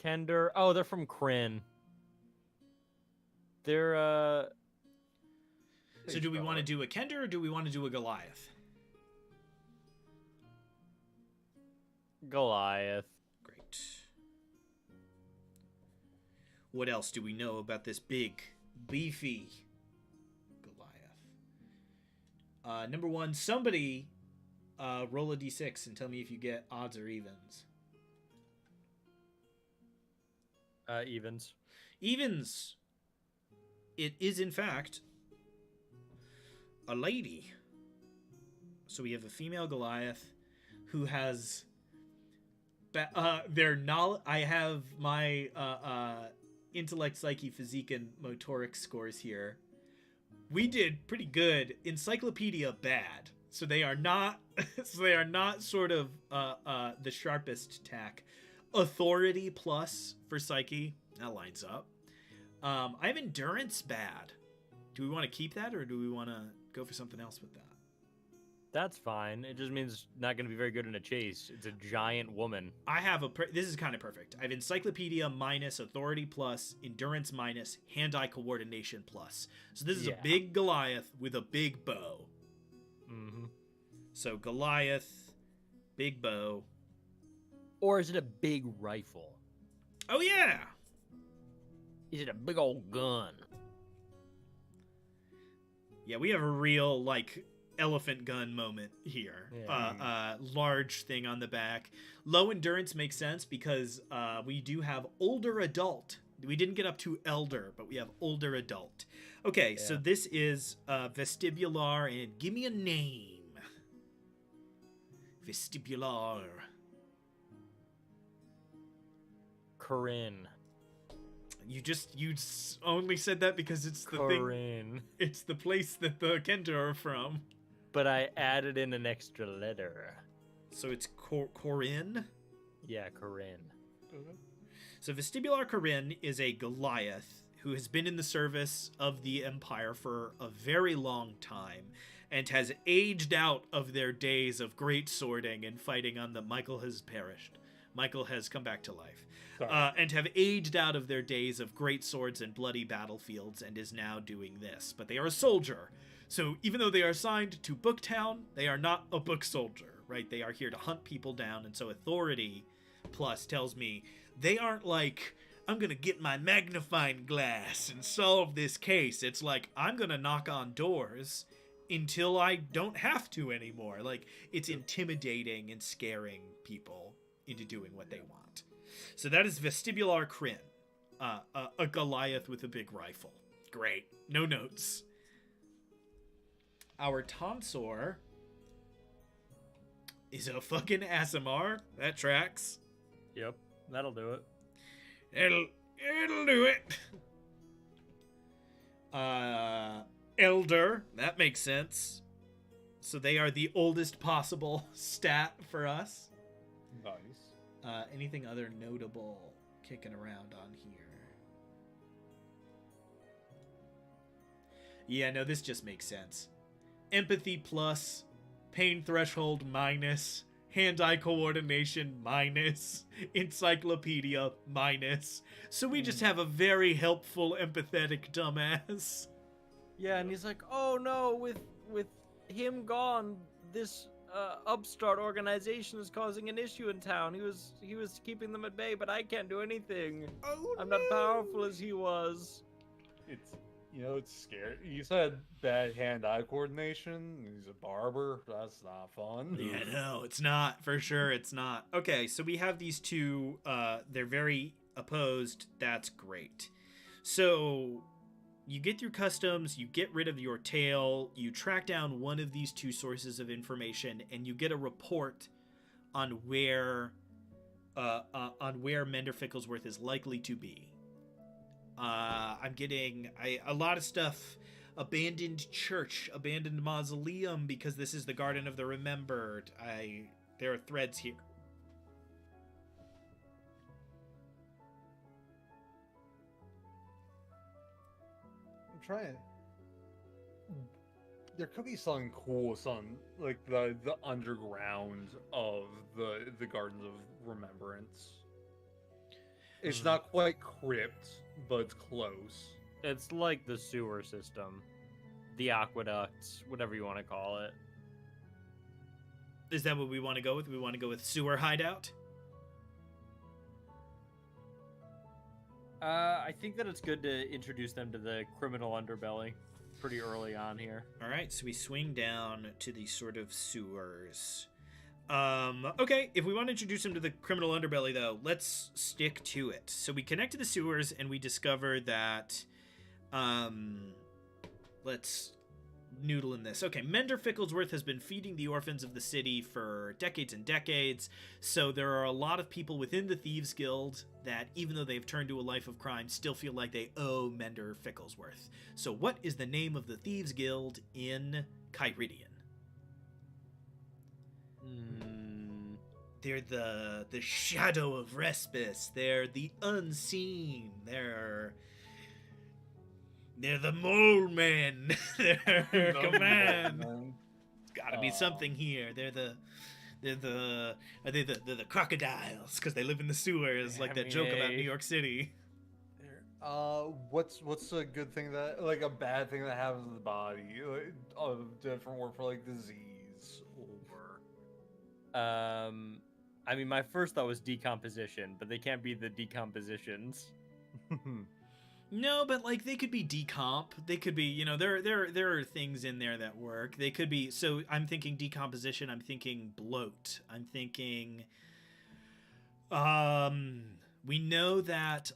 Kender. Oh, they're from Kryn. They're So do we want to do a Kender or do we want to do a Goliath? Goliath. Great. What else do we know about this big, beefy Goliath? Number one, somebody roll a d6 and tell me if you get odds or evens. Evens. Evens. It is, in fact, a lady. So we have a female Goliath who has... their knowledge. I have my intellect, psyche, physique, and motoric scores here. We did pretty good. Encyclopedia bad. So they are not. So they are not sort of the sharpest tack. Authority plus for psyche. That lines up. I have endurance bad. Do we want to keep that or do we want to go for something else with that? That's fine. It just means not going to be very good in a chase. It's a giant woman. I have this is kind of perfect. I have encyclopedia minus, authority plus, endurance minus, hand-eye coordination plus. So this is a big Goliath with a big bow. Mm-hmm. So Goliath, big bow. Or is it a big rifle? Oh yeah. Is it a big old gun? Yeah, we have a real elephant gun moment here. Yeah. Large thing on the back. Low endurance makes sense because we do have older adult. We didn't get up to elder, but we have older adult. Okay, so this is vestibular, and give me a name. Vestibular. Corinne. You only said that because it's the thing. Corinne. It's the place that the Kender are from. But I added in an extra letter. So it's Corinne? Yeah, Corinne. So Vestibular Corinne is a Goliath who has been in the service of the Empire for a very long time and has aged out of their days of great swording and fighting on the... Michael has perished. Michael has come back to life. And have aged out of their days of great swords and bloody battlefields and is now doing this. But they are a soldier. So even though they are assigned to Booktown, they are not a book soldier, right? They are here to hunt people down. And so authority plus tells me they aren't like, I'm going to get my magnifying glass and solve this case. It's like, I'm going to knock on doors until I don't have to anymore. Like, it's intimidating and scaring people into doing what they want. So that is Vestibular Corinne, a Goliath with a big rifle. Great. No notes. Our Tonsor is a fucking Aasimar. That tracks. Yep, that'll do it. It'll do it. Elder. That makes sense. So they are the oldest possible stat for us. Nice. Anything other notable kicking around on here? Yeah, no, this just makes sense. Empathy plus, pain threshold minus, hand-eye coordination minus, encyclopedia minus. So we just have a very helpful, empathetic dumbass. Yeah, and he's like, oh no, with him gone, this upstart organization is causing an issue in town. He was keeping them at bay, but I can't do anything. Oh, I'm not powerful as he was. It's scary. You said bad hand-eye coordination. He's a barber. That's not fun. Yeah, no, it's not. For sure, it's not. Okay, so we have these two. They're very opposed. That's great. So you get through customs, you get rid of your tail, you track down one of these two sources of information, and you get a report on where Mender Ficklesworth is likely to be. I'm getting a lot of stuff. Abandoned church, abandoned mausoleum, because this is the Garden of the Remembered. There are threads here. I'm trying. There could be something cool, something like the underground of the Gardens of Remembrance. It's not quite crypt, but it's close. It's like the sewer system, the aqueducts, whatever you want to call it. Is that what we want to go with? We want to go with sewer hideout? I think that it's good to introduce them to the criminal underbelly pretty early on here. All right, so we swing down to the sort of sewers. Okay, if we want to introduce them to the criminal underbelly, though, let's stick to it. So we connect to the sewers, and we discover that, let's noodle in this. Okay, Mender Ficklesworth has been feeding the orphans of the city for decades and decades, so there are a lot of people within the Thieves Guild that, even though they've turned to a life of crime, still feel like they owe Mender Ficklesworth. So what is the name of the Thieves Guild in Kyridian? They're the Shadow of Respis. They're the Unseen. They're the Mole Men. They're command. It's gotta be something here. They're the crocodiles because they live in the sewers, like that joke about New York City. What's a good thing that, like, a bad thing that happens to the body? Like, a different word for, like, disease or I mean, my first thought was decomposition, but they can't be the decompositions. No, but like they could be decomp. They could be, you know, there are things in there that work. They could be. So I'm thinking decomposition. I'm thinking bloat. I'm thinking. We know that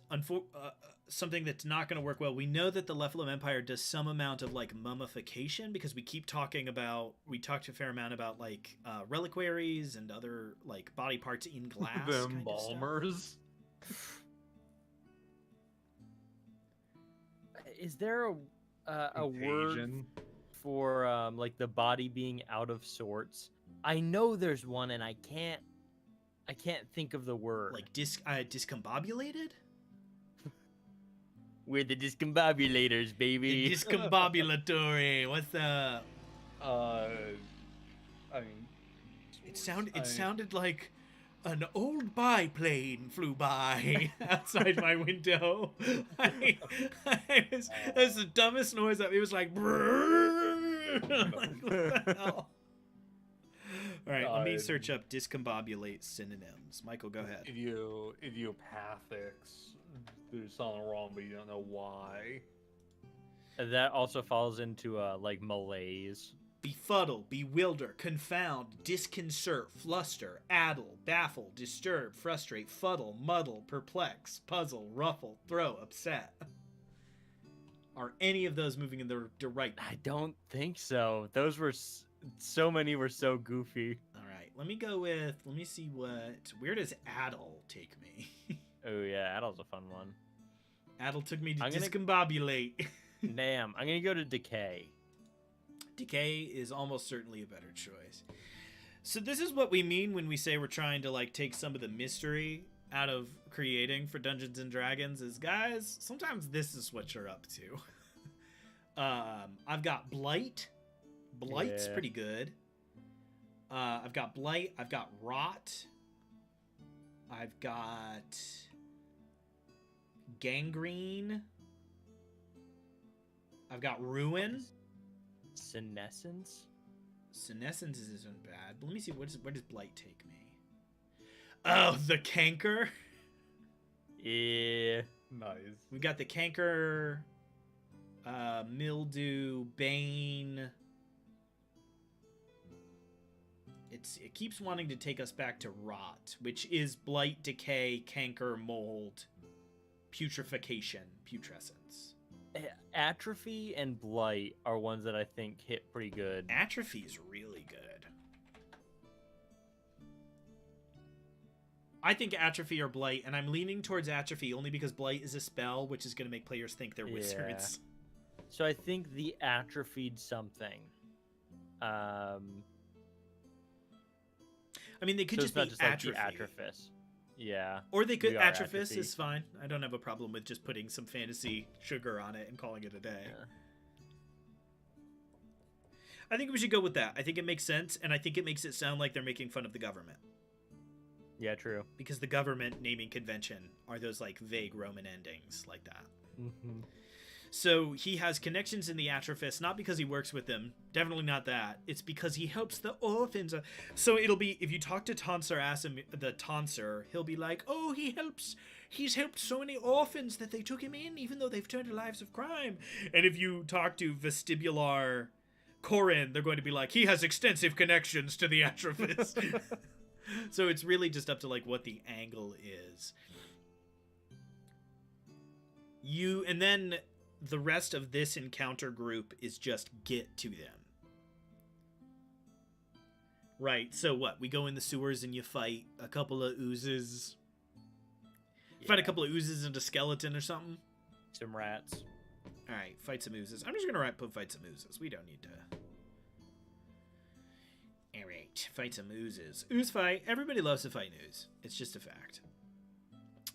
something that's not going to work well. We know that the Lephalum Empire does some amount of like mummification because we talked a fair amount about like reliquaries and other like body parts in glass. the kind of embalmers. Is there a word for like the body being out of sorts? I know there's one, and I can't think of the word. Like discombobulated? We're the discombobulators, baby. The discombobulatory. What's up? I mean, It sounded like an old biplane flew by outside my window. It was the dumbest noise. It was like, like, what the hell? All right, let me search up discombobulate synonyms. Michael, go ahead. Idiopathics. There's something wrong, but you don't know why. That also falls into like malaise. Befuddle, bewilder, confound, disconcert, fluster, addle, baffle, disturb, frustrate, fuddle, muddle, perplex, puzzle, ruffle, throw, upset. Are any of those moving in the right? I don't think so. Those were so many were so goofy. All right, let me see where does addle take me? Oh yeah, Addle's a fun one. Addle took me to discombobulate. Damn, I'm gonna go to decay. Decay is almost certainly a better choice. So this is what we mean when we say we're trying to like take some of the mystery out of creating for Dungeons and Dragons is, guys, sometimes this is what you're up to. I've got Blight. Blight's pretty good. I've got Blight. I've got Rot. I've got Gangrene. I've got Ruin. Senescence? Senescence isn't bad. But let me see, where does Blight take me? Oh, the Canker. Yeah. Nice. We've got the Canker, Mildew, Bane. It keeps wanting to take us back to Rot, which is Blight, Decay, Canker, Mold, Putrefaction, Putrescence. Atrophy and Blight are ones that I think hit pretty good. Atrophy is really good. I think Atrophy or Blight, and I'm leaning towards Atrophy only because Blight is a spell, which is going to make players think they're wizards. So I think the Atrophied something. I mean, they could So just it's be not just like Atrophy. the Atrophis. Yeah. Or they could, We are Atrophis Atrophy. is fine. I don't have a problem with just putting some fantasy sugar on it and calling it a day. Yeah. I think we should go with that. I think it makes sense, and I think it makes it sound like they're making fun of the government. Yeah, true. Because the government naming convention are those, like, vague Roman endings like that. Mm-hmm. So he has connections in the Atrophis, not because he works with them. Definitely not that. It's because he helps the orphans. So it'll be, if you talk to Tonsor the Tonsor, he'll be like, oh, he's helped so many orphans that they took him in, even though they've turned to lives of crime. And if you talk to Vestibular Corin, they're going to be like, he has extensive connections to the Atrophis. So it's really just up to, like, what the angle is. And then the rest of this encounter group is just get to them. Right, so what? We go in the sewers and you fight a couple of oozes. Fight a couple of oozes and a skeleton or something. Some rats. Alright, fight some oozes. I'm just gonna put fight some oozes. We don't need to. Alright, fight some oozes. Ooze fight. Everybody loves to fight an ooze. It's just a fact.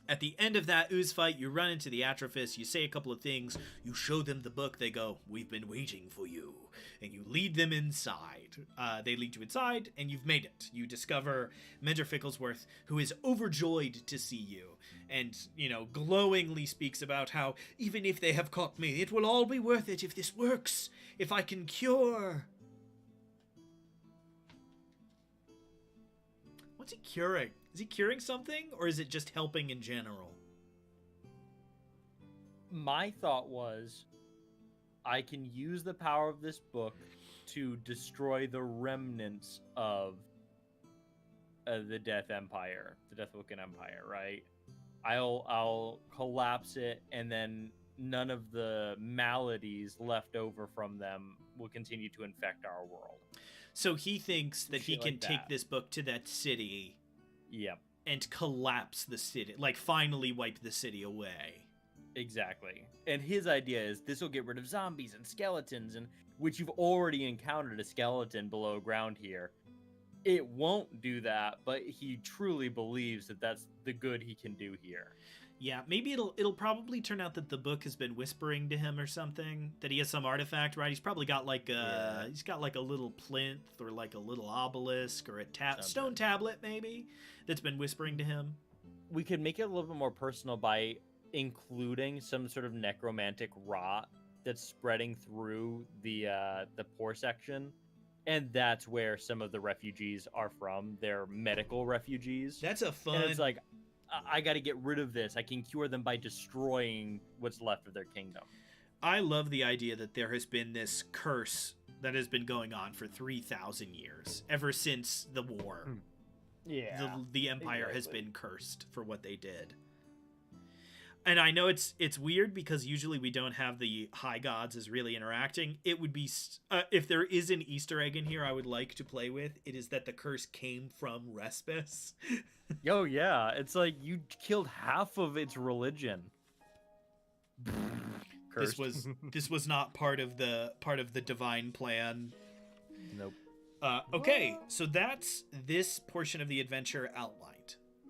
At the end of that ooze fight, you run into the Atrophis, you say a couple of things, you show them the book, they go, we've been waiting for you. And you lead them inside. They lead you inside, and you've made it. You discover Mender Ficklesworth, who is overjoyed to see you. And, glowingly speaks about how, even if they have caught me, it will all be worth it if this works. If I can cure. What's he curing? Is he curing something, or is it just helping in general? My thought was, I can use the power of this book to destroy the remnants of the Death Empire, the Deathwoken Empire, right? I'll collapse it, and then none of the maladies left over from them will continue to infect our world. So he thinks that he Shit can like take that. this book to that city Yep, and collapse the city, like finally wipe the city away. exactly. And his idea is this will get rid of zombies and skeletons, and which you've already encountered a skeleton below ground here. It won't do that, but he truly believes that that's the good he can do here. Yeah, maybe it'll probably turn out that the book has been whispering to him or something. That he has some artifact, right? He's probably got like he's got like a little plinth or like a little obelisk or a stone tablet maybe that's been whispering to him. We could make it a little bit more personal by including some sort of necromantic rot that's spreading through the poor section, and that's where some of the refugees are from. They're medical refugees. That's a fun. And it's like, I got to get rid of this. I can cure them by destroying what's left of their kingdom. I love the idea that there has been this curse that has been going on for 3,000 years, ever since the war. Yeah. The Empire has been cursed for what they did. And I know it's weird because usually we don't have the high gods as really interacting. It would be, if there is an Easter egg in here I would like to play with, it is that the curse came from Respis. Yo, yeah. It's like you killed half of its religion. Cursed. This was not part of the divine plan. Nope. Okay, so that's this portion of the adventure outlined.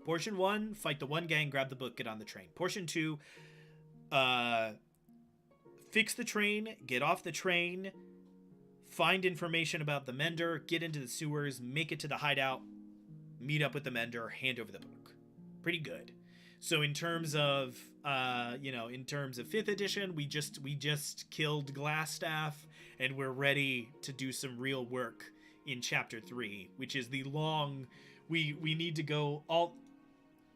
Portion 1, fight the one gang, grab the book, get on the train. Portion 2, fix the train, get off the train, find information about the Mender, get into the sewers, make it to the hideout, meet up with the Mender, hand over the book. Pretty good. So in terms of 5th edition, we just killed Glassstaff, and we're ready to do some real work in chapter 3, which is the long. We need to go all.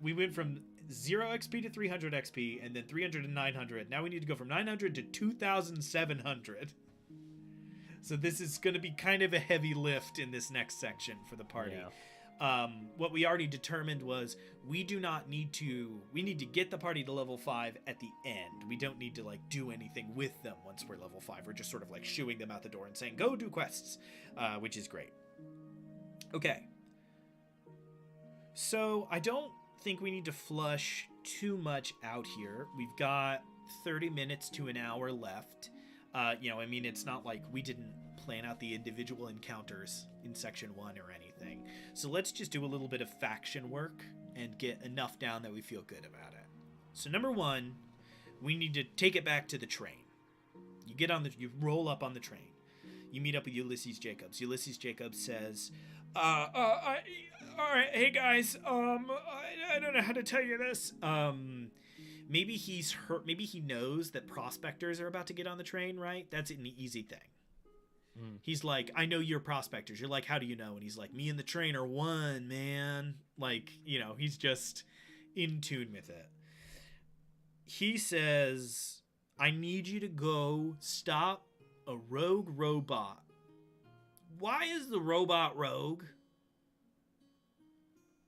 We went from 0 XP to 300 XP, and then 300 to 900. Now we need to go from 900 to 2,700. So this is going to be kind of a heavy lift in this next section for the party. What we already determined was we need to get the party to level 5 at the end. We don't need to like do anything with them once we're level 5. We're just sort of like shooing them out the door and saying, go do quests, which is great. Okay. So I don't think we need to flush too much out here. We've got 30 minutes to an hour left. It's not like we didn't plan out the individual encounters in section 1 or anything. So let's just do a little bit of faction work and get enough down that we feel good about it. So number 1, we need to take it back to the train. You roll up on the train. You meet up with Ulysses Jacobs. Ulysses Jacobs says, all right, hey guys, I don't know how to tell you this. Maybe he's hurt. Maybe he knows that prospectors are about to get on the train, right? That's an easy thing. He's like, I know you're prospectors. You're like, how do you know? And he's like, me and the train are one, man. Like, he's just in tune with it. He says, I need you to go stop a rogue robot. Why is the robot rogue?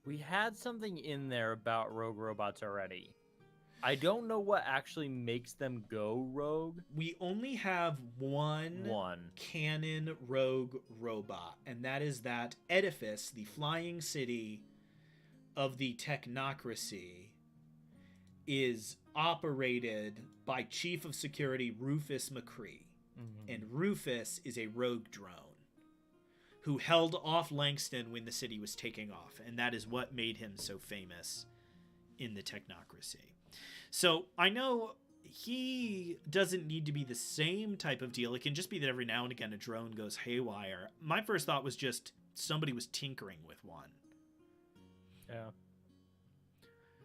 We had something in there about rogue robots already. I don't know what actually makes them go rogue. We only have one canon rogue robot, and that is that edifice, the flying city of the technocracy, is operated by Chief of Security Rufus McCree. And Rufus is a rogue drone who held off Langston when the city was taking off, and that is what made him so famous in the technocracy. So I know he doesn't need to be the same type of deal. It can just be that every now and again a drone goes haywire. My first thought was just somebody was tinkering with one. Yeah.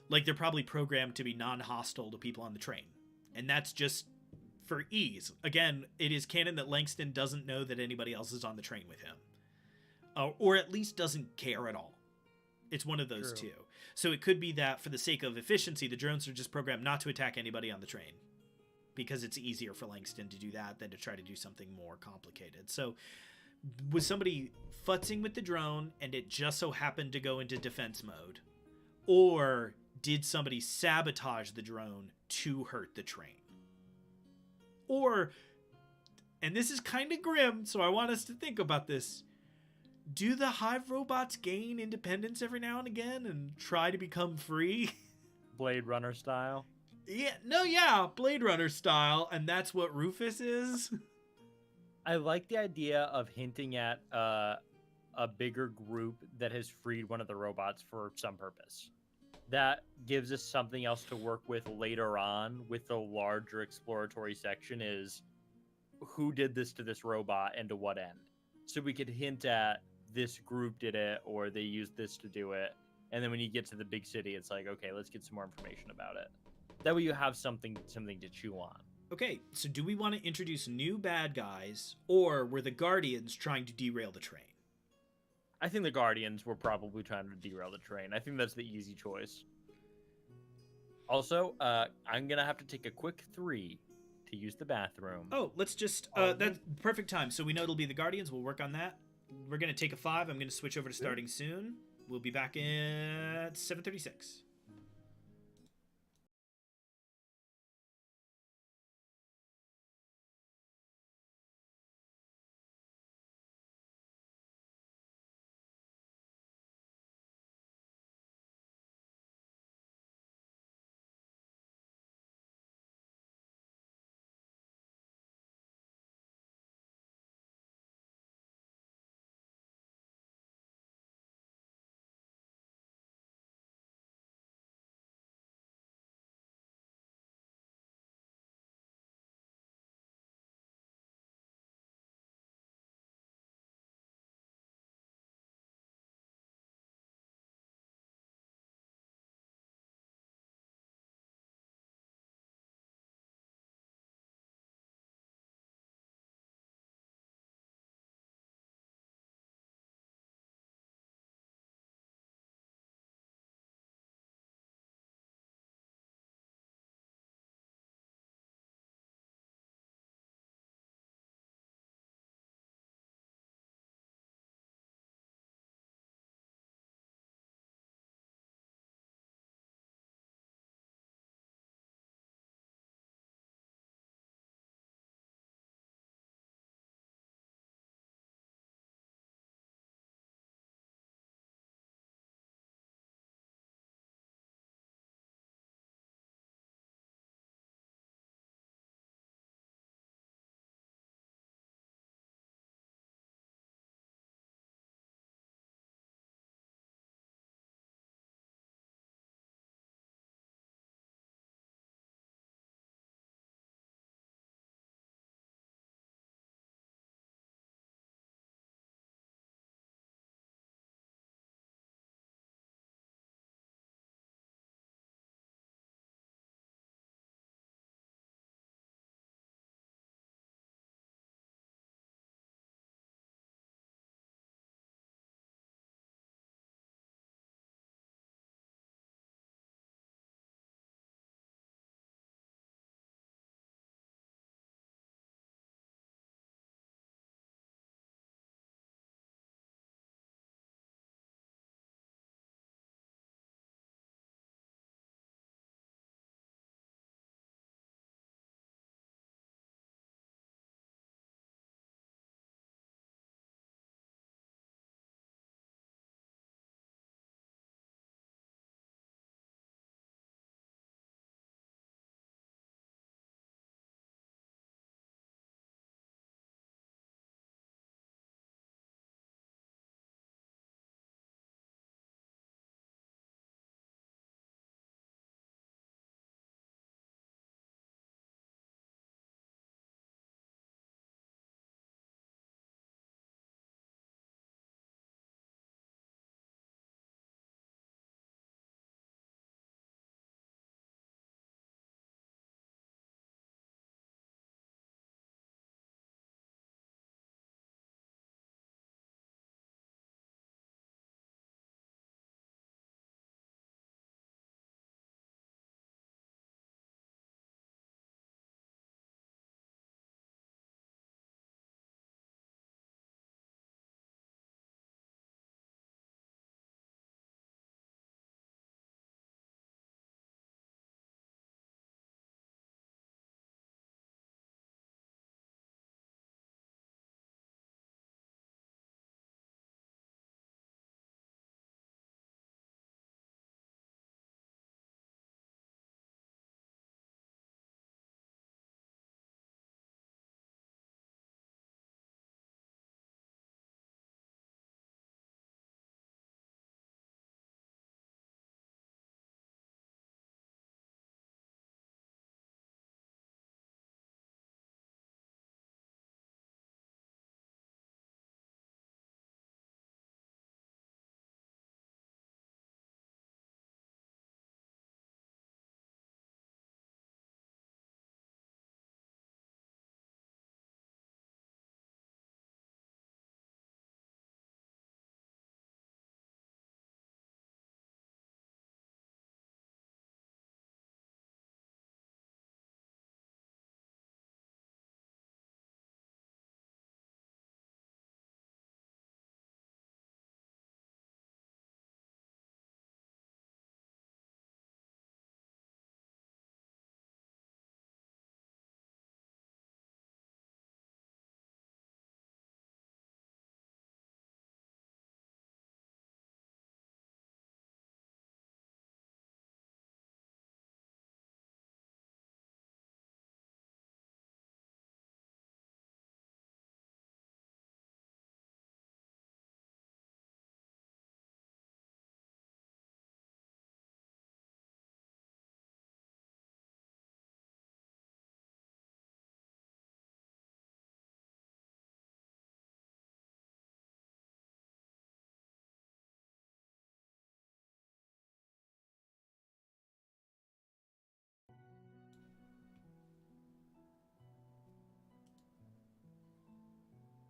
Like they're probably programmed to be non-hostile to people on the train. And that's just for ease. Again, it is canon that Langston doesn't know that anybody else is on the train with him. Or at least doesn't care at all. It's one of those two. So it could be that for the sake of efficiency, the drones are just programmed not to attack anybody on the train. Because it's easier for Langston to do that than to try to do something more complicated. So was somebody futzing with the drone and it just so happened to go into defense mode? Or did somebody sabotage the drone to hurt the train? Or, and this is kind of grim, so I want us to think about this. Do the hive robots gain independence every now and again and try to become free? Blade Runner style? Yeah, Blade Runner style, and that's what Rufus is? I like the idea of hinting at a bigger group that has freed one of the robots for some purpose. That gives us something else to work with later on with the larger exploratory section is who did this to this robot and to what end. So we could hint at this group did it or they used this to do it. And then when you get to the big city, it's like, okay, let's get some more information about it. That way you have something to chew on. Okay, so do we want to introduce new bad guys or were the Guardians trying to derail the train? I think the Guardians were probably trying to derail the train. I think that's the easy choice. Also, I'm going to have to take a quick 3 to use the bathroom. Oh, let's just... that's perfect time. So we know it'll be the Guardians. We'll work on that. We're going to take a 5. I'm going to switch over to starting soon. We'll be back at 7:36.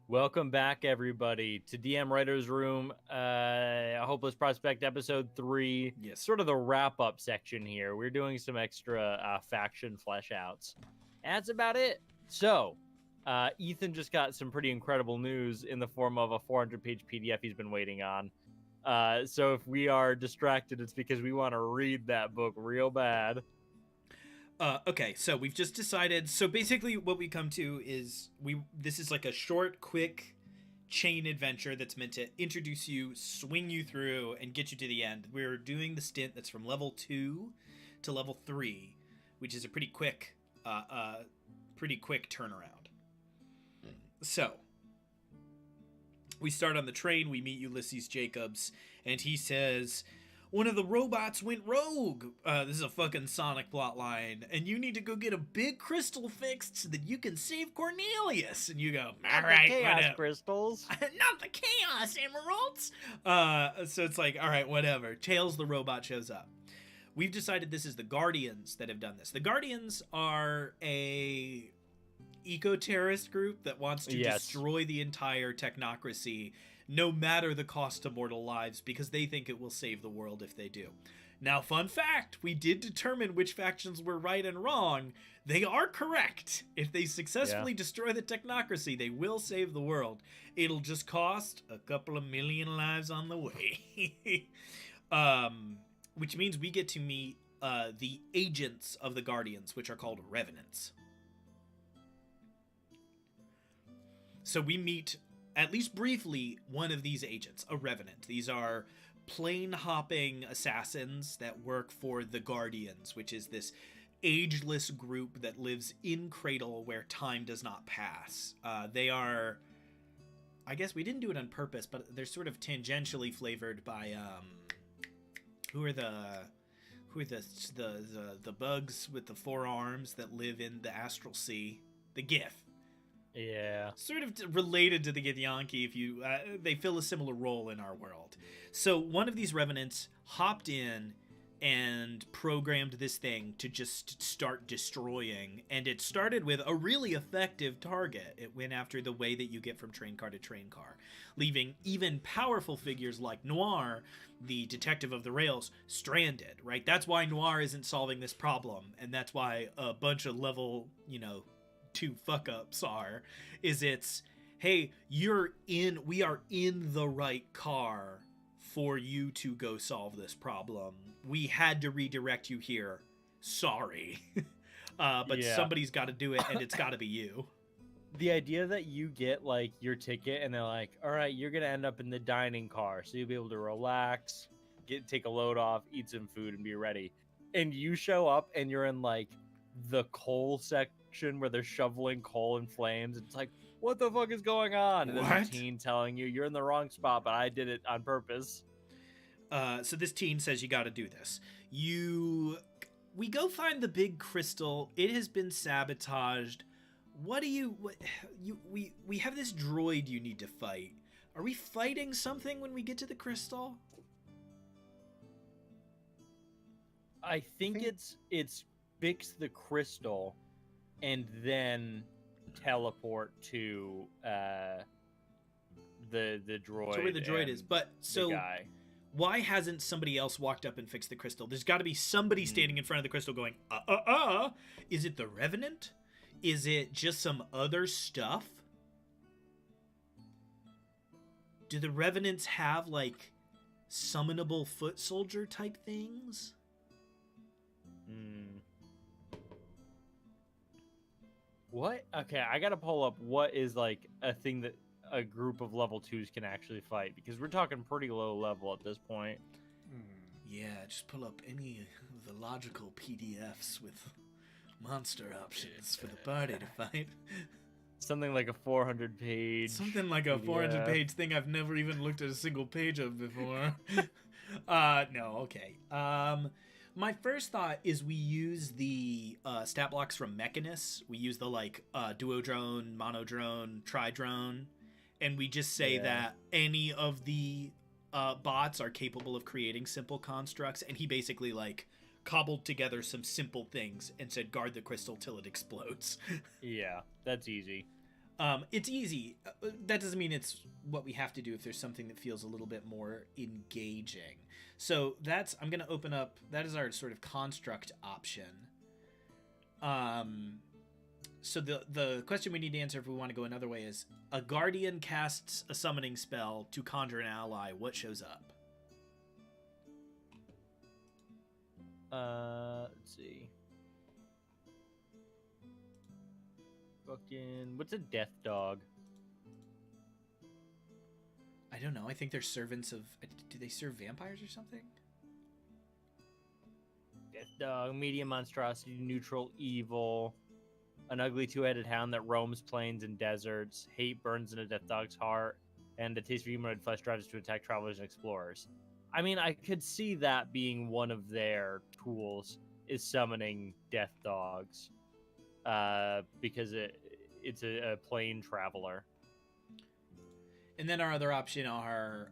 Welcome back, everybody, to DM Writer's Room, Hopeless Prospect Episode 3. Yes. Sort of the wrap-up section here. We're doing some extra faction flesh-outs. That's about it. So, Ethan just got some pretty incredible news in the form of a 400-page PDF he's been waiting on. So if we are distracted, it's because we want to read that book real bad. Okay, so we've just decided. So basically, what we come to is this is like a short, quick chain adventure that's meant to introduce you, swing you through, and get you to the end. We're doing the stint that's from level 2 to level 3, which is a pretty quick turnaround. So we start on the train. We meet Ulysses Jacobs, and he says, one of the robots went rogue. This is a fucking Sonic plotline, and you need to go get a big crystal fixed so that you can save Cornelius. And you go, all right, Chaos whatever. crystals. Not the Chaos Emeralds. So it's like, all right, whatever. Tails the robot shows up. We've decided this is the Guardians that have done this. The Guardians are a eco-terrorist group that wants to destroy the entire technocracy, no matter the cost to mortal lives, because they think it will save the world if they do. Now, fun fact, we did determine which factions were right and wrong. They are correct. If they successfully destroy the technocracy, they will save the world. It'll just cost a couple of million lives on the way. Which means we get to meet the agents of the Guardians, which are called Revenants. So we meet, at least briefly, one of these agents, a Revenant. These are plane-hopping assassins that work for the Guardians, which is this ageless group that lives in Cradle where time does not pass. They are, I guess we didn't do it on purpose, but they're sort of tangentially flavored by who are the bugs with the 4 arms that live in the Astral Sea? The Gith. Yeah. Sort of related to the Githyanki, if you they fill a similar role in our world. So one of these Revenants hopped in and programmed this thing to just start destroying, and it started with a really effective target. It went after the way that you get from train car to train car, leaving even powerful figures like Noir, the detective of the rails, stranded, right? That's why Noir isn't solving this problem, and that's why a bunch of level, 2 fuck-ups it's, hey, we are in the right car for you to go solve this problem. We had to redirect you here. Sorry. But somebody's got to do it, and it's got to be you. The idea that you get, like, your ticket, and they're like, all right, you're going to end up in the dining car, so you'll be able to relax, take a load off, eat some food, and be ready. And you show up, and you're in, like, the coal section where they're shoveling coal and flames. It's like, what the fuck is going on? And there's a teen telling you, you're in the wrong spot, but I did it on purpose. So this teen says you got to do this. We go find the big crystal. It has been sabotaged. We have this droid you need to fight. Are we fighting something when we get to the crystal? I think it's fix the crystal and then teleport to the droid. So where the droid is. But so the guy. Why hasn't somebody else walked up and fixed the crystal? There's got to be somebody standing in front of the crystal going, Is it the Revenant? Is it just some other stuff? Do the Revenants have, like, summonable foot soldier type things? What? Okay, I gotta pull up what is, like, a thing that a group of level 2s can actually fight, because we're talking pretty low level at this point. Yeah, just pull up any of the logical PDFs with monster options for the party to fight. Something like a 400-page... Something like a 400-page thing I've never even looked at a single page of before. No, okay. My first thought is we use the stat blocks from Mechanus. We use the, like, duodrone, monodrone, tridrone, and we just say that any of the bots are capable of creating simple constructs, and he basically, like, cobbled together some simple things and said, guard the crystal till it explodes. Yeah, that's easy. It's easy. That doesn't mean it's what we have to do if there's something that feels a little bit more engaging. So I'm going to open up, that is our sort of construct option. So the question we need to answer if we want to go another way is, a guardian casts a summoning spell to conjure an ally. What shows up? Let's see. Fucking, what's a death dog? I don't know. I think they're servants of. Do they serve vampires or something? Death dog, medium monstrosity, neutral evil. An ugly two-headed hound that roams plains and deserts. Hate burns in a death dog's heart, and the taste for humanoid flesh drives to attack travelers and explorers. I mean, I could see that being one of their tools, is summoning death dogs, because it's a plain traveler. And then our other option are,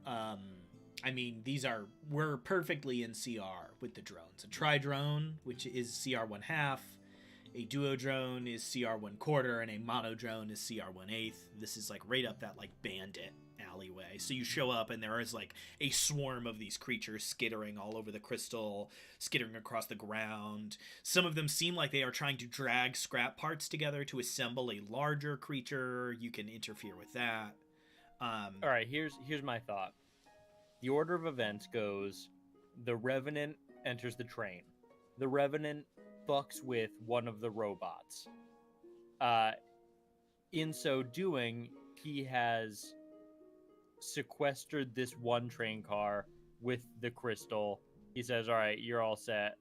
we're perfectly in CR with the drones. A tri-drone, which is CR 1/2. A duo drone is CR 1/4, and a mono drone is CR 1/8. This is like right up that like bandit alleyway. So you show up and there is like a swarm of these creatures skittering all over the crystal, skittering across the ground. Some of them seem like they are trying to drag scrap parts together to assemble a larger creature. You can interfere with that. All right, here's my thought. The order of events goes: the Revenant enters the train. The Revenant fucks with one of the robots. In so doing, he has sequestered this one train car with the crystal. He says, all right, you're all set.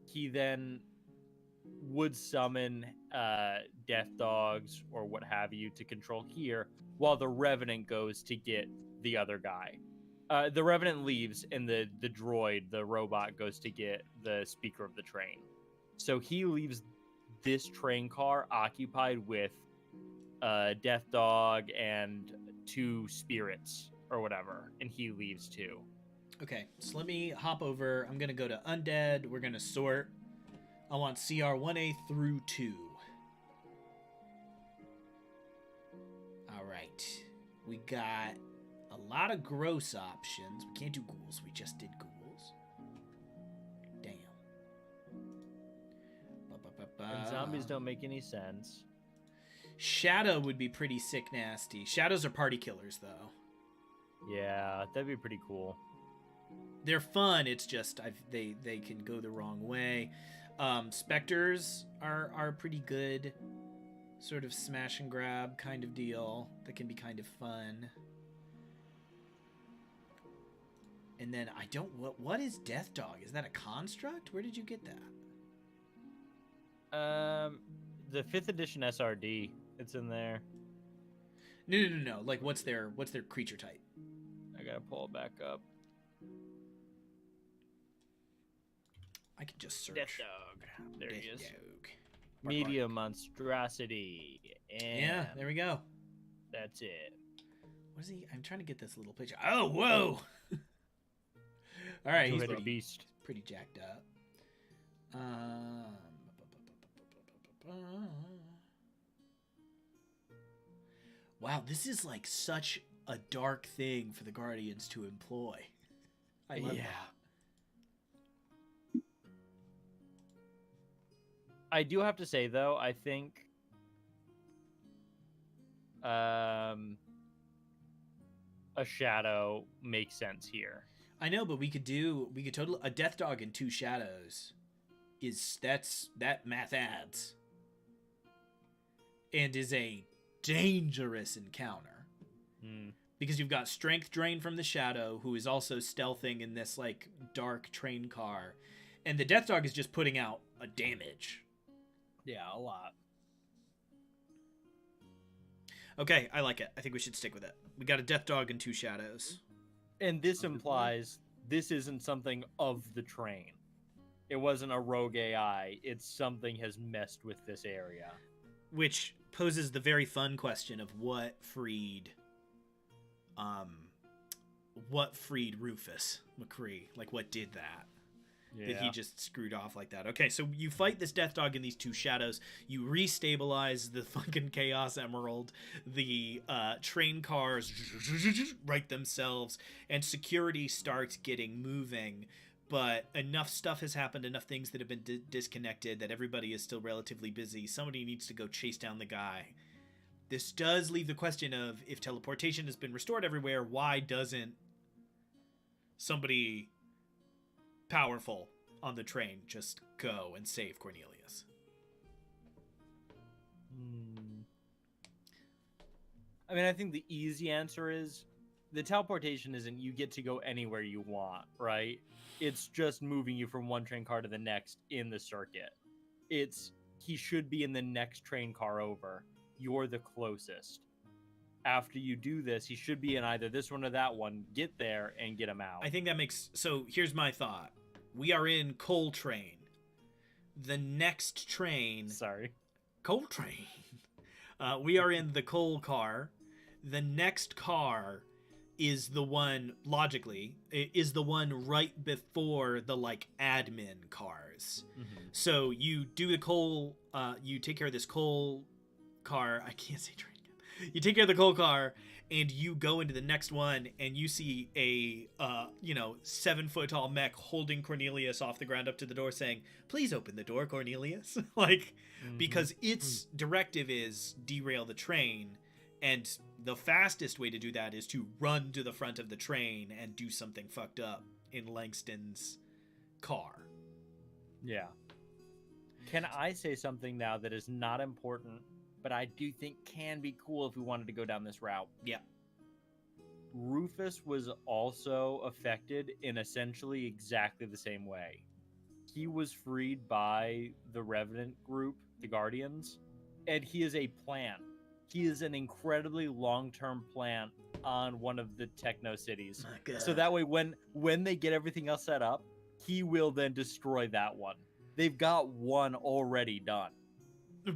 He then would summon death dogs or what have you to control here, while the Revenant goes to get the other guy. The Revenant leaves, and the droid, the robot, goes to get the speaker of the train. So he leaves this train car occupied with death dog and 2 spirits or whatever, and he leaves too. Okay, so let me hop over. I'm going to go to Undead. We're going to sort. I want CR 1A through 2. All right. We got a lot of gross options. We can't do ghouls. We just did ghouls. Damn. And zombies don't make any sense. Shadow would be pretty sick nasty. Shadows are party killers, though. Yeah, that'd be pretty cool. They're fun. It's just they can go the wrong way. Specters are pretty good, sort of smash and grab kind of deal that can be kind of fun. And then I don't what is Death Dog? Is that a construct? Where did you get that? The 5th edition SRD. It's in there. No. Like what's their creature type? I gotta pull it back up. I can just search. Death Dog. There he is. Dog. Medium monstrosity. And yeah, there we go. That's it. What is he? I'm trying to get this little picture. Oh, whoa! All right, he's beast. Pretty jacked up. Wow, this is like such a dark thing for the Guardians to employ. I love that. I do have to say, though, I think a shadow makes sense here. I know, but we could totally a Death Dog and 2 shadows that math adds and is a dangerous encounter. Because you've got strength drain from the shadow, who is also stealthing in this like dark train car, and the Death Dog is just putting out a damage. Yeah, a lot. Okay, I like it. I think we should stick with it. We got a Death Dog and 2 shadows. And this implies this isn't something of the train. It wasn't a rogue AI. It's something has messed with this area. Which poses the very fun question of what freed Rufus McCree? Like, what did that? that he just screwed off like that. Okay, so you fight this death dog in these two shadows. You restabilize the fucking Chaos Emerald. The train cars right themselves, and security starts getting moving. But enough stuff has happened, enough things that have been disconnected that everybody is still relatively busy. Somebody needs to go chase down the guy. This does leave the question of, if teleportation has been restored everywhere, why doesn't somebody powerful on the train just go and save Cornelius? I mean, I think the easy answer is the teleportation isn't you get to go anywhere you want, right? It's just moving you from one train car to the next in the circuit. It's he should be in the next train car over. You're the closest. After you do this, he should be in either this one or that one. Get there and get him out. I think that makes... So here's my thought. We are in Coltrane. The next train... Sorry. Coltrane. We are in the coal car. The next car is the one, logically, is the one right before the, like, admin cars. Mm-hmm. So you do the coal... you take care of this coal car. I can't say train. You take care of the coal car, and you go into the next one, and you see a 7-foot tall mech holding Cornelius off the ground up to the door, saying, "Please open the door, Cornelius." Because its directive is derail the train, and the fastest way to do that is to run to the front of the train and do something fucked up in Langston's car. Yeah. Can I say something now that is not important, but I do think can be cool if we wanted to go down this route? Yeah. Rufus was also affected in essentially exactly the same way. He was freed by the Revenant group, the Guardians, and he is a plant. He is an incredibly long-term plant on one of the techno cities. So that way when they get everything else set up, he will then destroy that one. They've got one already done.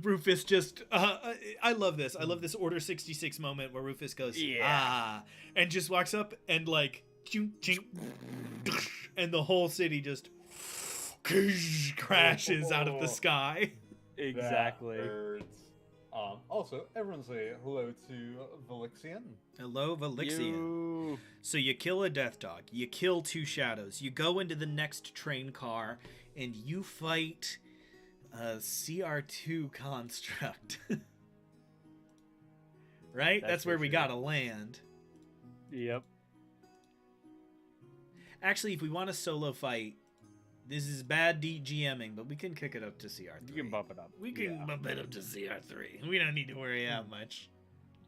Rufus just I love this. I love this Order 66 moment where Rufus goes, and just walks up and like ching, ching, and the whole city just crashes out of the sky. Exactly. Also, everyone say hello to Valixian. Hello, Valixian. So you kill a death dog, you kill two shadows, you go into the next train car, and you fight a CR2 construct. Right? That's where we gotta land. Yep. Actually, if we want a solo fight, this is bad DGMing, but we can kick it up to CR3. You can bump it up. We can bump it up to CR3. We don't need to worry that much.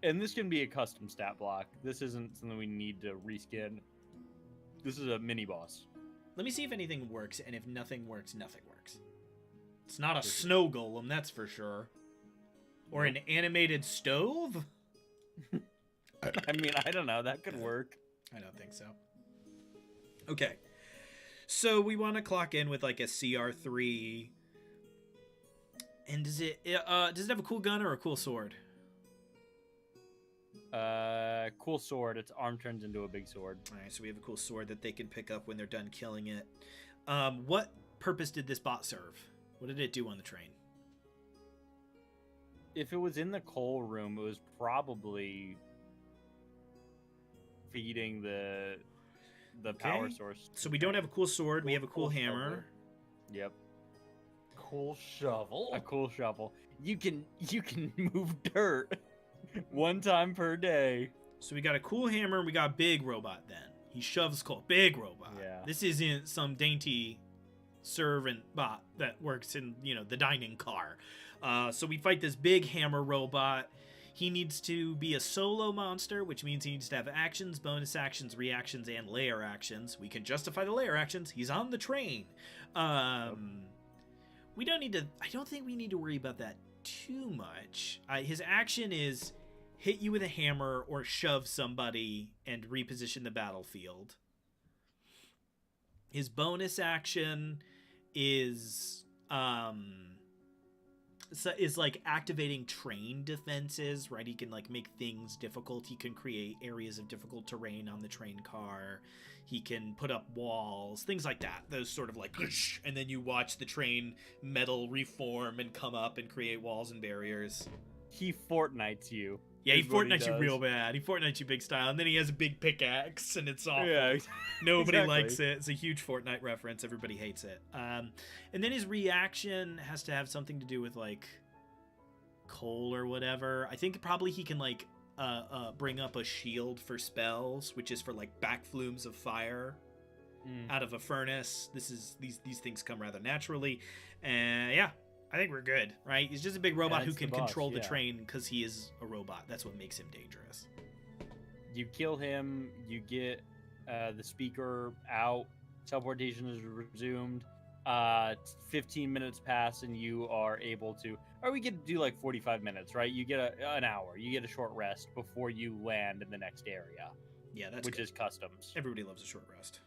And this can be a custom stat block. This isn't something we need to reskin. This is a mini boss. Let me see if anything works, and if nothing works, nothing works. It's not a snow golem, that's for sure. Or an animated stove? I mean, I don't know. That could work. I don't think so. Okay. So we want to clock in with like a CR3. And does it have a cool gun or a cool sword? Cool sword. Its arm turns into a big sword. All right, so we have a cool sword that they can pick up when they're done killing it. What purpose did this bot serve? What did it do on the train? If it was in the coal room, it was probably feeding the power source. So we don't have a cool sword. We have a cool hammer. Yep. Cool shovel. A cool shovel. You can move dirt one time per day. So we got a cool hammer and we got a big robot then. He shoves coal. Big robot. Yeah. This isn't some dainty servant bot that works in, the dining car. So we fight this big hammer robot. He needs to be a solo monster, which means he needs to have actions, bonus actions, reactions, and layer actions. We can justify the layer actions. He's on the train. We don't need to... I don't think we need to worry about that too much. His action is hit you with a hammer or shove somebody and reposition the battlefield. His bonus action is... is like activating train defenses, right? He can like make things difficult. He can create areas of difficult terrain on the train car. He can put up walls, things like that. Those sort of like, and then you watch the train metal reform and come up and create walls and barriers. He Fortnites you. Yeah, he is what Fortnites you does. real bad. He Fortnites you big style, and then he has a big pickaxe, and it's awful. Yeah, Nobody exactly. likes it. It's a huge Fortnite reference. Everybody hates it. And then his reaction has to have something to do with like coal or whatever. I think probably he can like bring up a shield for spells, which is for like back flumes of fire out of a furnace. These things come rather naturally, and yeah. I think we're good, right? He's just a big robot who it's can the boss, control the yeah. train because he is a robot. That's what makes him dangerous. You kill him, you get the speaker out, teleportation is resumed, 15 minutes pass, and you are able to, or we get to do like 45 minutes, right? You get an hour, you get a short rest before you land in the next area, Yeah, that's which good. is customs. Everybody loves a short rest.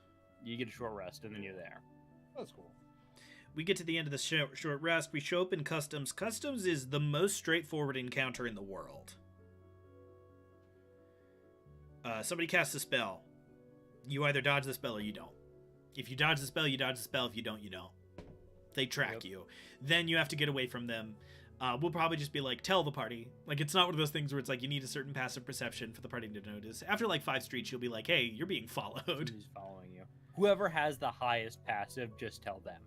You get a short rest, and then you're there. That's cool. We get to the end of the short rest. We show up in customs. Customs is the most straightforward encounter in the world. Somebody casts a spell. You either dodge the spell or you don't. If you dodge the spell, you dodge the spell. If you don't, you don't. They track you. Then you have to get away from them. We'll probably just be like, tell the party. Like, it's not one of those things where it's like you need a certain passive perception for the party to notice. After like 5 streets, you'll be like, hey, you're being followed. Who's following you? Whoever has the highest passive, just tell them.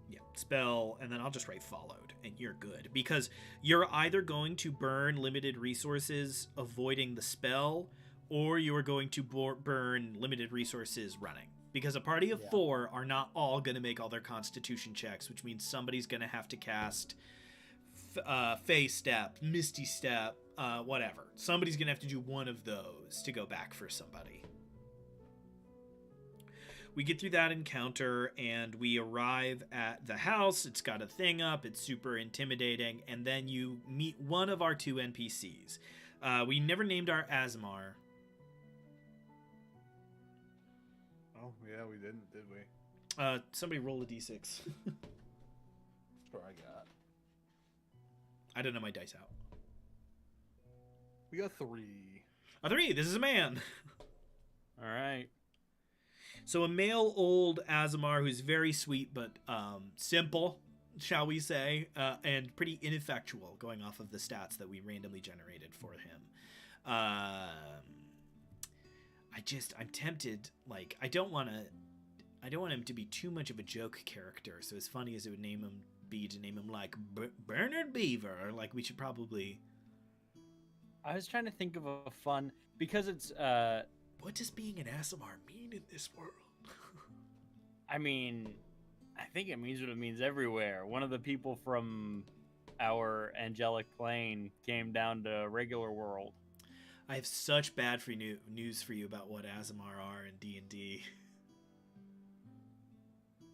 Yeah, spell, and then I'll just write followed, and you're good. Because you're either going to burn limited resources avoiding the spell, or you are going to burn limited resources running. Because a party of 4 are not all going to make all their constitution checks, which means somebody's going to have to cast Fey Step, Misty Step, whatever. Somebody's going to have to do one of those to go back for somebody. We get through that encounter, and we arrive at the house. It's got a thing up. It's super intimidating. And then you meet one of our 2 NPCs. We never named our Azmar. Oh, yeah, we didn't, did we? Somebody roll a d6. Sure, I got. I don't know my dice out. We got 3. A 3. This is a man. All right. So a male old Azamar who's very sweet but simple, shall we say, and pretty ineffectual going off of the stats that we randomly generated for him. I'm tempted, like, I don't want him to be too much of a joke character, so as funny as it would be to name him like Bernard Beaver, like we should probably... I was trying to think of a fun, because it's What does being an Azamar mean in this world? I mean, I think it means what it means everywhere. One of the people from our angelic plane came down to regular world. I have such bad news for you about what Azamar are in D&D.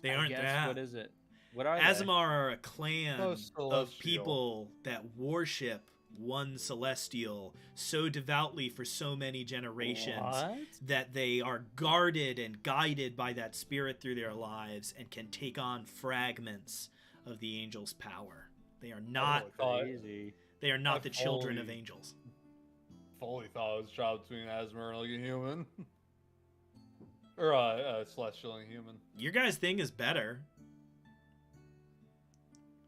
They aren't that. What is it? What are Azamar are a clan of Celestial. people that worship one celestial so devoutly for so many generations What? that they are guarded and guided by that spirit through their lives and can take on fragments of the angel's power. They are not Crazy. they are not I've the children of only- angels. Fully thought it was a job between Asmer and like a human. Or a celestial and a human. Your guys' thing is better.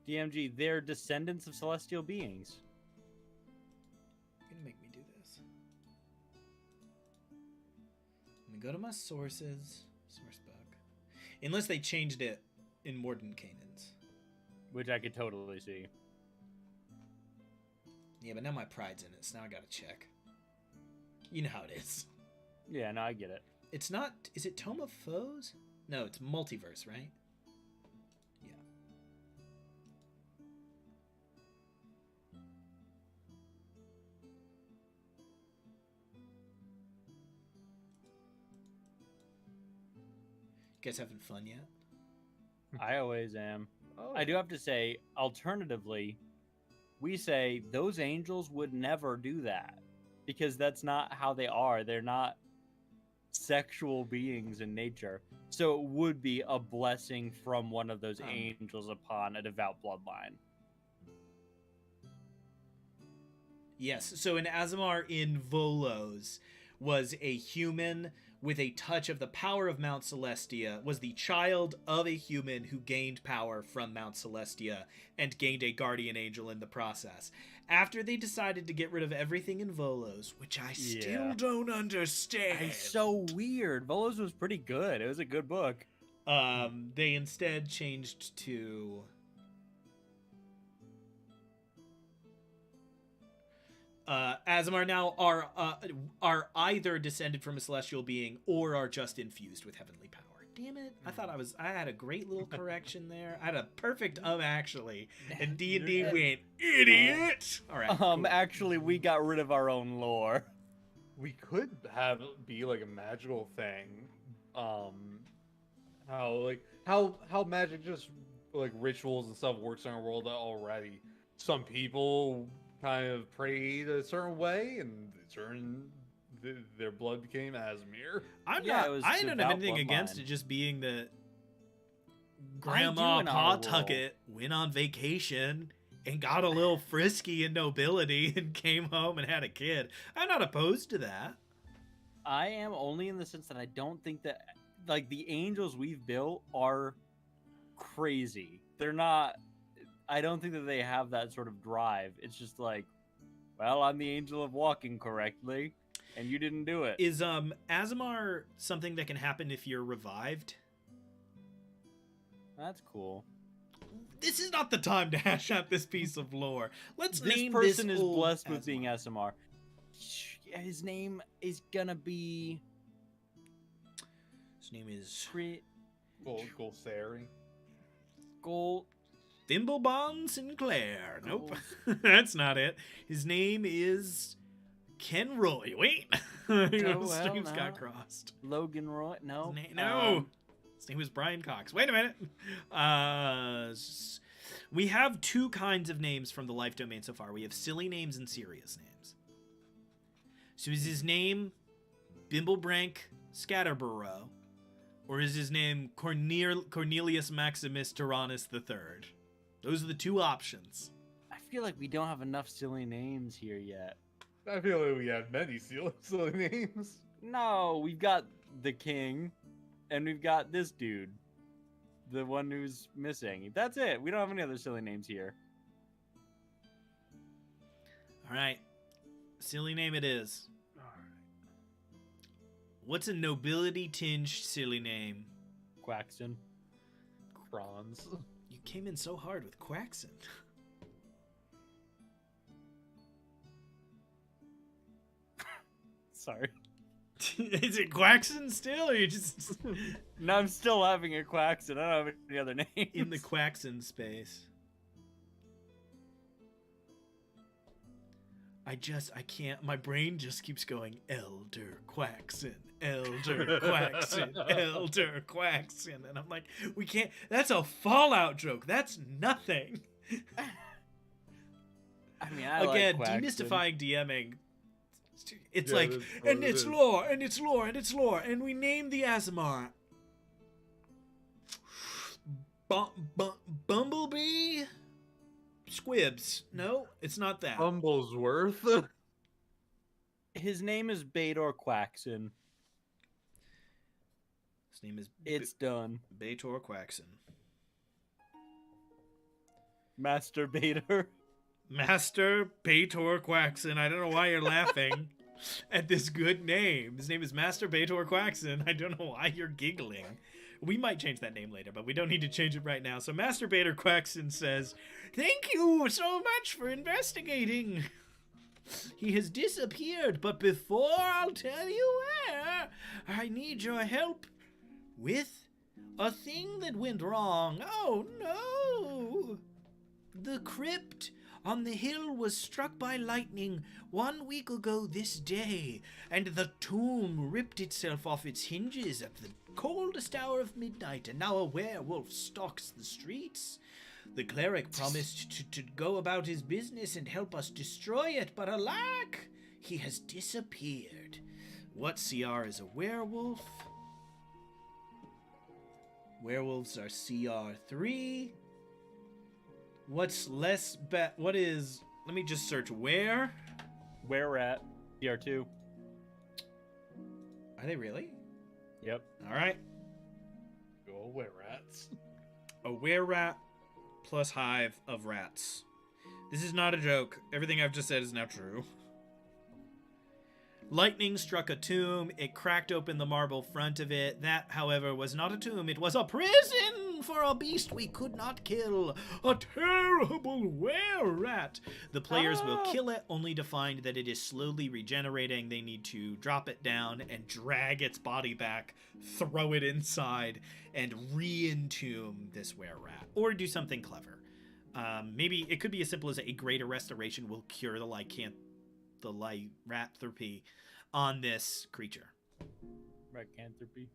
DMG, they're descendants of celestial beings. You're gonna make me do this. Let me go to my sources. Source book. Unless they changed it in Morden Canaans. Which I could totally see. Yeah, but now my pride's in it, so now I gotta check. You know how it is. Yeah, no, I get it. It's not... Is it Tome of Foes? No, it's Multiverse, right? Yeah. You guys having fun yet? I always am. Oh, I do have to say, alternatively, we say those angels would never do that because that's not how they are. They're not sexual beings in nature. So it would be a blessing from one of those angels upon a devout bloodline. Yes. So an Azamar in Volos was a human with a touch of the power of Mount Celestia, was the child of a human who gained power from Mount Celestia and gained a guardian angel in the process. After they decided to get rid of everything in Volos, which I still Yeah. don't understand. It's so weird. Volos was pretty good. It was a good book. They instead changed to Azamar now are either descended from a celestial being or are just infused with heavenly power. Damn it! I had a great little correction there. I had a perfect actually, and D&D went idiot. All right. Cool. Actually, we got rid of our own lore. We could have it be like a magical thing. How magic just like rituals and stuff works in our world already. Some people kind of prayed a certain way, and their blood became Asmir. I don't have anything against it just being that Grandma in our Pawtucket went on vacation and got a little frisky in nobility and came home and had a kid. I'm not opposed to that. I am only in the sense that I don't think that, like, the angels we've built are crazy. They're not. I don't think that they have that sort of drive. It's just like, well, I'm the angel of walking correctly, and you didn't do it. Is Azamar something that can happen if you're revived? That's cool. This is not the time to hash out this piece of lore. Let's name this person is old blessed with Azamar. being SMR. His name is gonna be. His name is Golsari. Gold. Thimblebon Sinclair. Nope, that's not it. His name is Ken Roy. Wait, streams got crossed. Logan Roy. No, no. His name was Brian Cox. Wait a minute. We have two kinds of names from the Life Domain so far. We have silly names and serious names. So is his name Bimblebrank Scatterborough, or is his name Cornelius Maximus Tyrannus III? Those are the two options. I feel like we don't have enough silly names here yet. I feel like we have many silly names. No, we've got the king, and we've got this dude, the one who's missing. That's it. We don't have any other silly names here. All right, silly name it is. All right. What's a nobility-tinged silly name? Quaxton. Bronze. You came in so hard with Quaxon. Sorry. Is it Quaxon still, or you just No, I'm still having a Quaxton. I don't have any other names. in the Quaxon space? I can't. My brain just keeps going, Elder Quaxon, Elder Quaxon, Elder Quaxon. And I'm like, we can't. That's a Fallout joke. That's nothing. I mean, I Again, like Quaxton. demystifying DMing. It's Yeah, like, that's what and it it's is. lore, and it's lore, and it's lore, and we name the Azamar Bumblebee Squibs. No, it's not that. Bumblesworth. His name is Bator Quaxon. His name is It's done. Bator Quaxon. Master Bator. Master Bator Quaxon. I don't know why you're laughing at this good name. His name is Master Bator Quaxon. I don't know why you're giggling. We might change that name later, but we don't need to change it right now. So Master Bator Quaxon says, "Thank you so much for investigating. He has disappeared, but before I'll tell you where, I need your help with a thing that went wrong. Oh no! The crypt on the hill was struck by lightning 1 week ago this day, and the tomb ripped itself off its hinges at the coldest hour of midnight, and now a werewolf stalks the streets. The cleric promised to go about his business and help us destroy it, but alack, he has disappeared. What CR is a werewolf? Werewolves are CR 3. What's less bad? What is? Let me just search where Where we're at, TR2. Are they really? Yep. All right. Go were rats. A were-rat plus hive of rats. This is not a joke. Everything I've just said is now true. Lightning struck a tomb. It cracked open the marble front of it. That, however, was not a tomb. It was a prison for a beast we could not kill. A terrible were-rat. The players will kill it only to find that it is slowly regenerating. They need to drop it down and drag its body back, throw it inside, and re-entomb this were-rat. Or do something clever. Maybe it could be as simple as a greater restoration will cure the lycanthropy on this creature. Lycanthropy.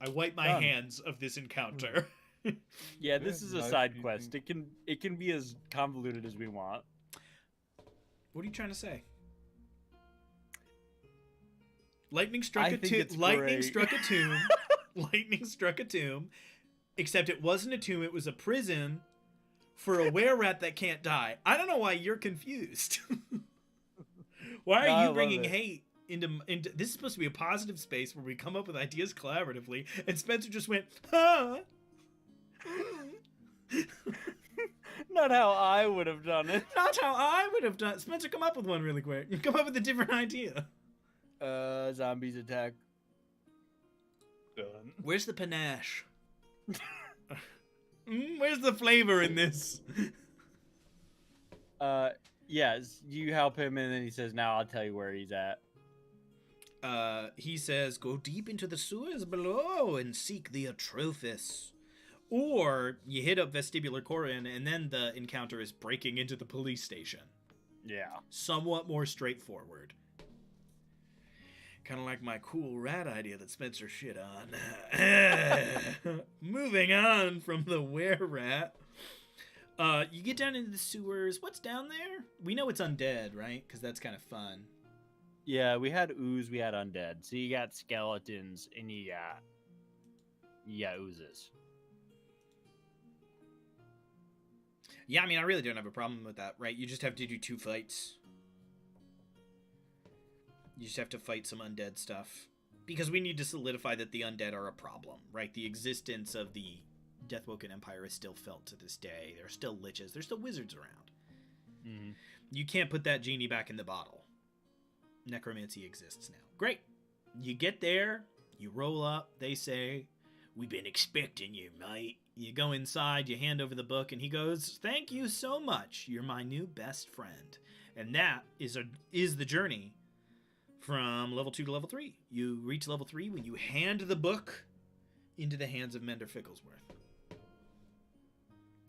I wipe my hands of this encounter. Yeah, this is a Nice side meeting. quest. It can be as convoluted as we want. What are you trying to say? Lightning struck I a think tomb. it's Lightning great. struck a tomb. Lightning struck a tomb. Except it wasn't a tomb, it was a prison for a were-rat that can't die. I don't know why you're confused. Why No, are I you love bringing it. hate into this is supposed to be a positive space where we come up with ideas collaboratively, and Spencer just went, huh? Not how I would have done it. Not how I would have done. Spencer, come up with one really quick. Come up with a different idea. Zombies attack. Done. Where's the panache? Where's the flavor in this? Yes, you help him, and then he says, "Now I'll tell you where he's at." He says, go deep into the sewers below and seek the Atrophis. Or you hit up Vestibular Corin, and then the encounter is breaking into the police station. Yeah. Somewhat more straightforward. Kind of like my cool rat idea that Spencer shit on. Moving on from the were-rat. You get down into the sewers. What's down there? We know it's undead, right? Because that's kind of fun. Yeah, we had ooze, we had undead. So you got skeletons, and you got oozes. Yeah, I mean, I really don't have a problem with that, right? You just have to do 2 fights. You just have to fight some undead stuff. Because we need to solidify that the undead are a problem, right? The existence of the Deathwoken Empire is still felt to this day. There are still liches. There's still wizards around. Mm-hmm. You can't put that genie back in the bottle. Necromancy exists now. Great. You get there. You roll up. They say, we've been expecting you, mate. You go inside. You hand over the book. And he goes, thank you so much. You're my new best friend. And that is the journey from level 2 to level 3. You reach level 3 when you hand the book into the hands of Mender Ficklesworth.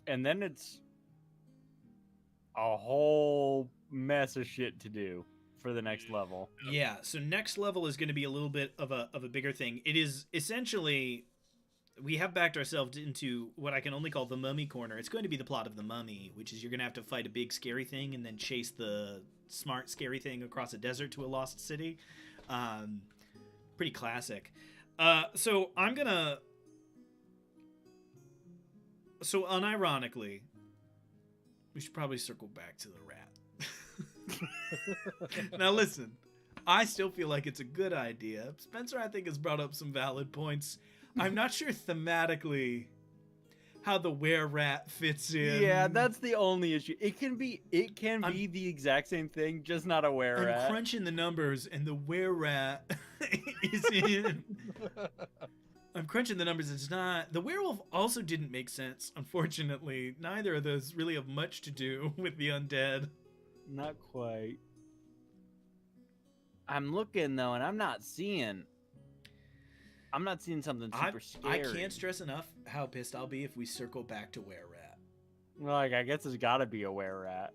And then it's a whole mess of shit to do for the next level. Yeah, so next level is going to be a little bit of a bigger thing. It is essentially, we have backed ourselves into what I can only call the Mummy Corner. It's going to be the plot of the Mummy, which is you're going to have to fight a big scary thing and then chase the smart scary thing across a desert to a lost city. Pretty classic. So I'm going to... So unironically, we should probably circle back to the rat. Now listen, I still feel like it's a good idea. Spencer, I think, has brought up some valid points. I'm not sure thematically how the were-rat fits in. Yeah, that's the only issue. It can be the exact same thing, just not a I'm were-rat. crunching the numbers, and the were-rat is in. I'm crunching the numbers. It's not. The werewolf also didn't make sense, unfortunately. Neither of those really have much to do with the undead. Not quite. I'm looking though, and I'm not seeing something super I scary. can't stress enough how pissed I'll be if we circle back to were-rat. Like, I guess it's got to be a were-rat.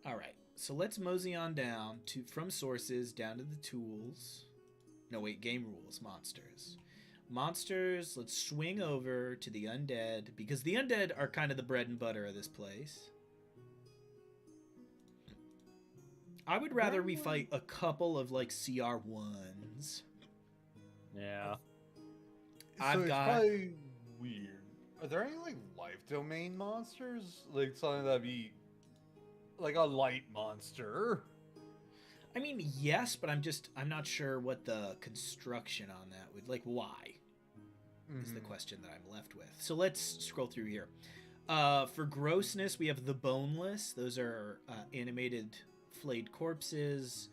All right, so let's mosey on down from sources down to the tools. No, wait, game rules, monsters. Monsters, let's swing over to the undead, because the undead are kind of the bread and butter of this place. I would rather we fight a couple of, like, CR1s. Yeah. I've it's got- probably weird. Are there any like life domain monsters? Like something that'd be like a light monster. I mean, yes, but I'm not sure what the construction on that would, like, why is the question that I'm left with. So let's scroll through here. For grossness, we have the boneless. Those are animated flayed corpses.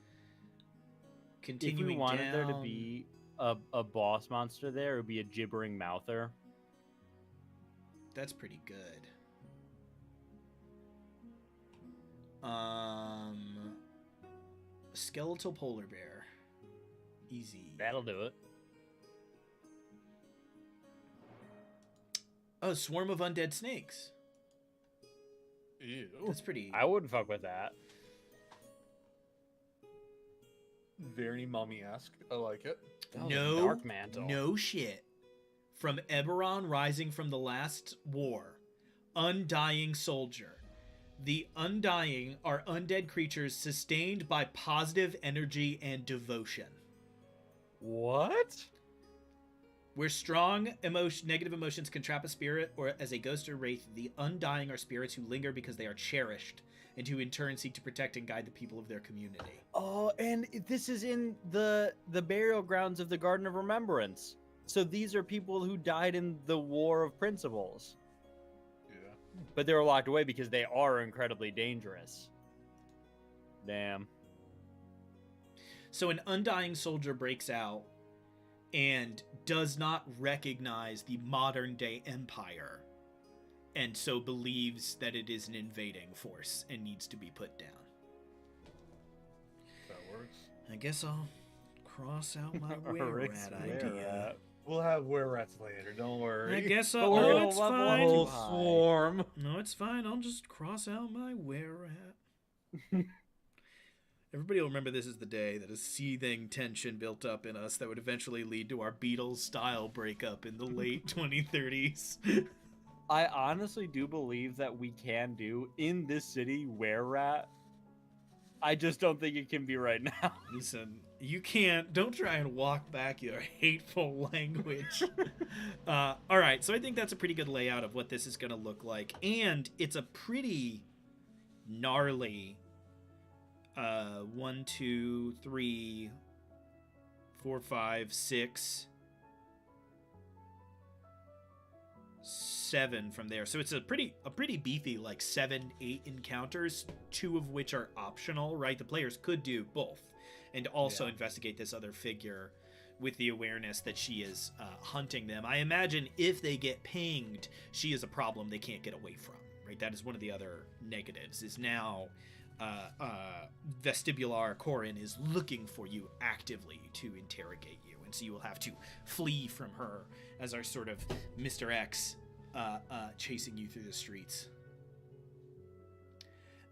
Continuing If we wanted down, there to be a boss monster there, it would be a gibbering mouther. that's pretty good. Skeletal polar bear. Easy. That'll do it. Oh, swarm of undead snakes. Ew. That's pretty. I wouldn't fuck with that. Very mummy-esque. I like it. Oh, No, the dark mantle. no shit. From Eberron rising from the last war, undying soldier. The undying are undead creatures sustained by positive energy and devotion. What? Where strong negative emotions can trap a spirit, or as a ghost or wraith, the undying are spirits who linger because they are cherished, and who in turn seek to protect and guide the people of their community. Oh, and this is in the burial grounds of the Garden of Remembrance. So these are people who died in the War of Principles, Yeah. but they were locked away because they are incredibly dangerous. Damn. So an undying soldier breaks out and does not recognize the modern day empire, and so believes that it is an invading force and needs to be put down. That works. I guess I'll cross out my Rick's were-rat were-rat. idea. We'll have were-rats later. Don't worry. I guess But I'll. we're Oh, gonna it's level A up. fine. whole High. swarm. No, it's fine. I'll just cross out my were-rat. Everybody will remember this is the day that a seething tension built up in us that would eventually lead to our Beatles-style breakup in the late 2030s. I honestly do believe that we can do in this city Were-Rat. I just don't think it can be right now. Listen, you can't. Don't try and walk back your hateful language. All right, so I think that's a pretty good layout of what this is going to look like, and it's a pretty gnarly 1, 2, 3, 4, 5, 6, 7 from there. So it's a pretty beefy, like 7, 8 encounters, 2 of which are optional, right? The players could do both and also investigate this other figure with the awareness that she is hunting them. I imagine if they get pinged, she is a problem they can't get away from, right? That is one of the other negatives, is now Vestibular Corin is looking for you actively to interrogate you, and so you will have to flee from her as our sort of Mr. X chasing you through the streets.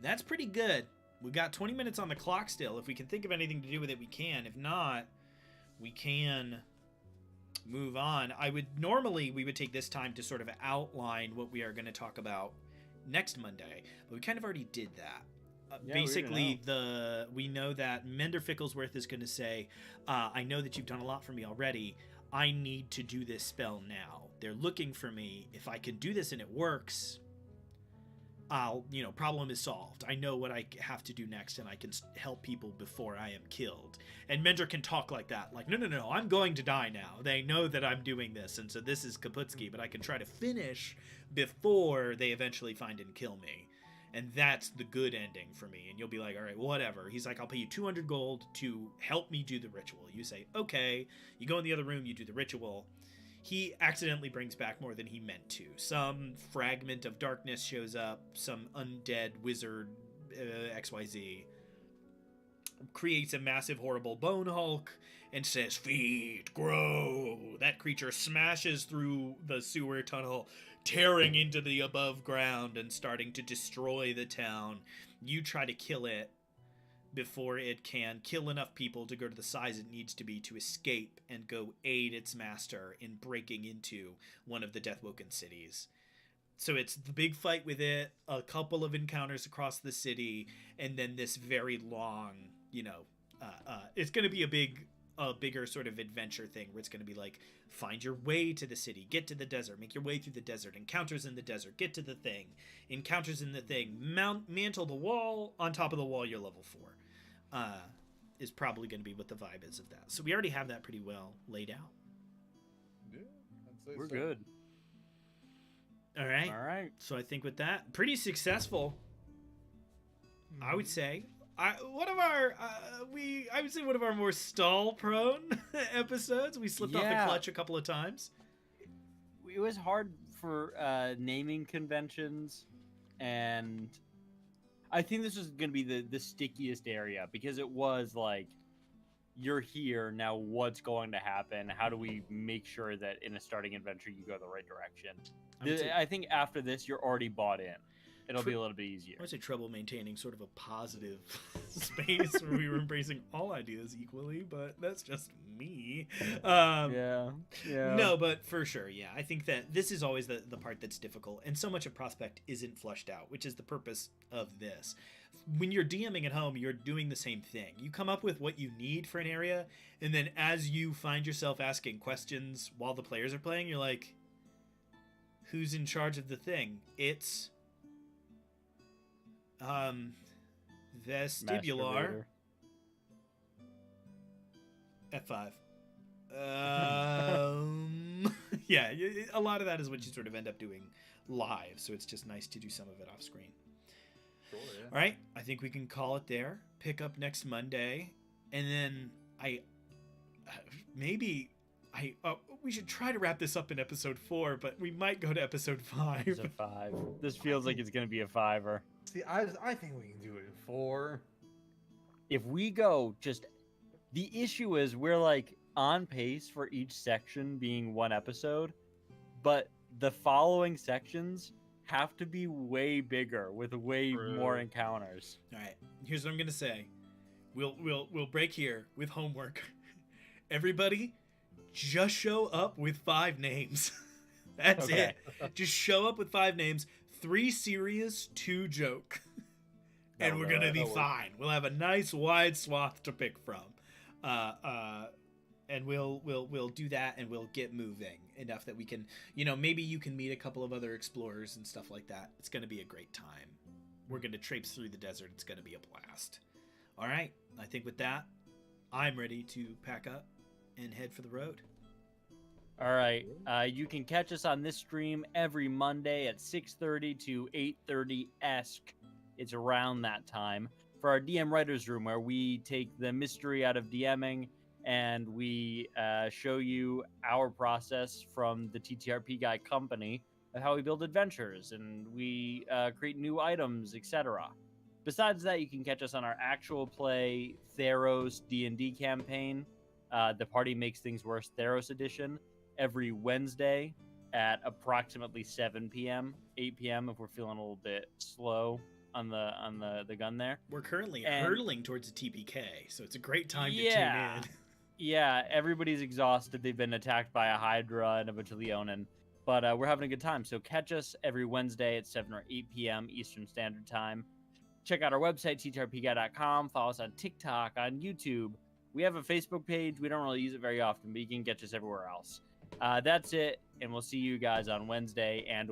That's pretty good. We got 20 minutes on the clock still. If we can think of anything to do with it, we can. If not, we can move on. We would take this time to sort of outline what we are going to talk about next Monday, but we kind of already did that. Yeah, Basically, we know that Mender Ficklesworth is going to say, I know that you've done a lot for me already. I need to do this spell now. They're looking for me. If I can do this and it works, problem is solved. I know what I have to do next, and I can help people before I am killed. And Mender can talk like that, like, no, I'm going to die now. They know that I'm doing this, and so this is Kaputski, but I can try to finish before they eventually find and kill me. And that's the good ending for me. And you'll be like, all right, whatever. He's like, I'll pay you 200 gold to help me do the ritual. You say, okay. You go in the other room, you do the ritual. He accidentally brings back more than he meant to. Some fragment of darkness shows up. Some undead wizard, XYZ, creates a massive, horrible bone hulk and says, feed, grow. That creature smashes through the sewer tunnel, tearing into the above ground and starting to destroy the town. You try to kill it before it can kill enough people to go to the size it needs to be to escape and go aid its master in breaking into one of the Deathwoken cities. So it's the big fight with it, a couple of encounters across the city, and then this very long, it's going to be a big a bigger sort of adventure thing where it's going to be like, find your way to the city, get to the desert, make your way through the desert, encounters in the desert, get to the thing, encounters in the thing, mantle the wall, on top of the wall you're level 4, is probably going to be what the vibe is of that. So we already have that pretty well laid out. Yeah, I'd say We're so. good. All right. All right. So I think with that, pretty successful, I would say. One of our I would say one of our more stall prone episodes. We slipped off the Yeah. clutch a couple of times. It was hard for naming conventions, and I think this was going to be the stickiest area because it was like, you're here now. What's going to happen? How do we make sure that in a starting adventure you go the right direction? I think after this, you're already bought in. It'll be a little bit easier. I would say trouble maintaining sort of a positive space where we were embracing all ideas equally, but that's just me. Yeah. No, but for sure, yeah. I think that this is always the part that's difficult, and so much of Prospect isn't flushed out, which is the purpose of this. When you're DMing at home, you're doing the same thing. You come up with what you need for an area, and then as you find yourself asking questions while the players are playing, you're like, who's in charge of the thing? It's vestibular Masturbator. F5. Yeah, a lot of that is what you sort of end up doing live, so it's just nice to do some of it off screen. Sure, yeah. All right, I think we can call it there. Pick up next Monday, and then we should try to wrap this up in episode 4, but we might go to episode 5. It's a 5. This feels like it's going to be a 5er. See, I think we can do it in 4. If we go just, the issue is we're like on pace for each section being 1 episode, but the following sections have to be way bigger with way more encounters. All right, here's what I'm gonna say. We'll break here with homework. Everybody, just show up with 5 names. That's Okay. it. Just show up with 5 names. 3 serious, 2 joke. And we're gonna be fine. We'll have a nice wide swath to pick from. And we'll do that, and we'll get moving enough that we can, maybe you can meet a couple of other explorers and stuff like that. It's gonna be a great time. We're gonna traipse through the desert. It's gonna be a blast. All right, I think with that, I'm ready to pack up and head for the road. All right. You can catch us on this stream every Monday at 6:30 to 8:30 ESC. It's around that time for our DM Writers Room, where we take the mystery out of DMing and we show you our process from the TTRP Guy company of how we build adventures and we create new items, etc. Besides that, you can catch us on our actual play Theros D&D campaign, The Party Makes Things Worse Theros Edition, every Wednesday at approximately 7 p.m., 8 p.m. if we're feeling a little bit slow on the gun there. We're currently And- hurtling towards a TPK, so it's a great time to Yeah. tune in. Yeah, everybody's exhausted. They've been attacked by a Hydra and a bunch of Leonin. But we're having a good time. So catch us every Wednesday at 7 or 8 p.m. Eastern Standard Time. Check out our website, ttrpguy.com. Follow us on TikTok, on YouTube. We have a Facebook page. We don't really use it very often, but you can catch us everywhere else. That's it, and we'll see you guys on Wednesday and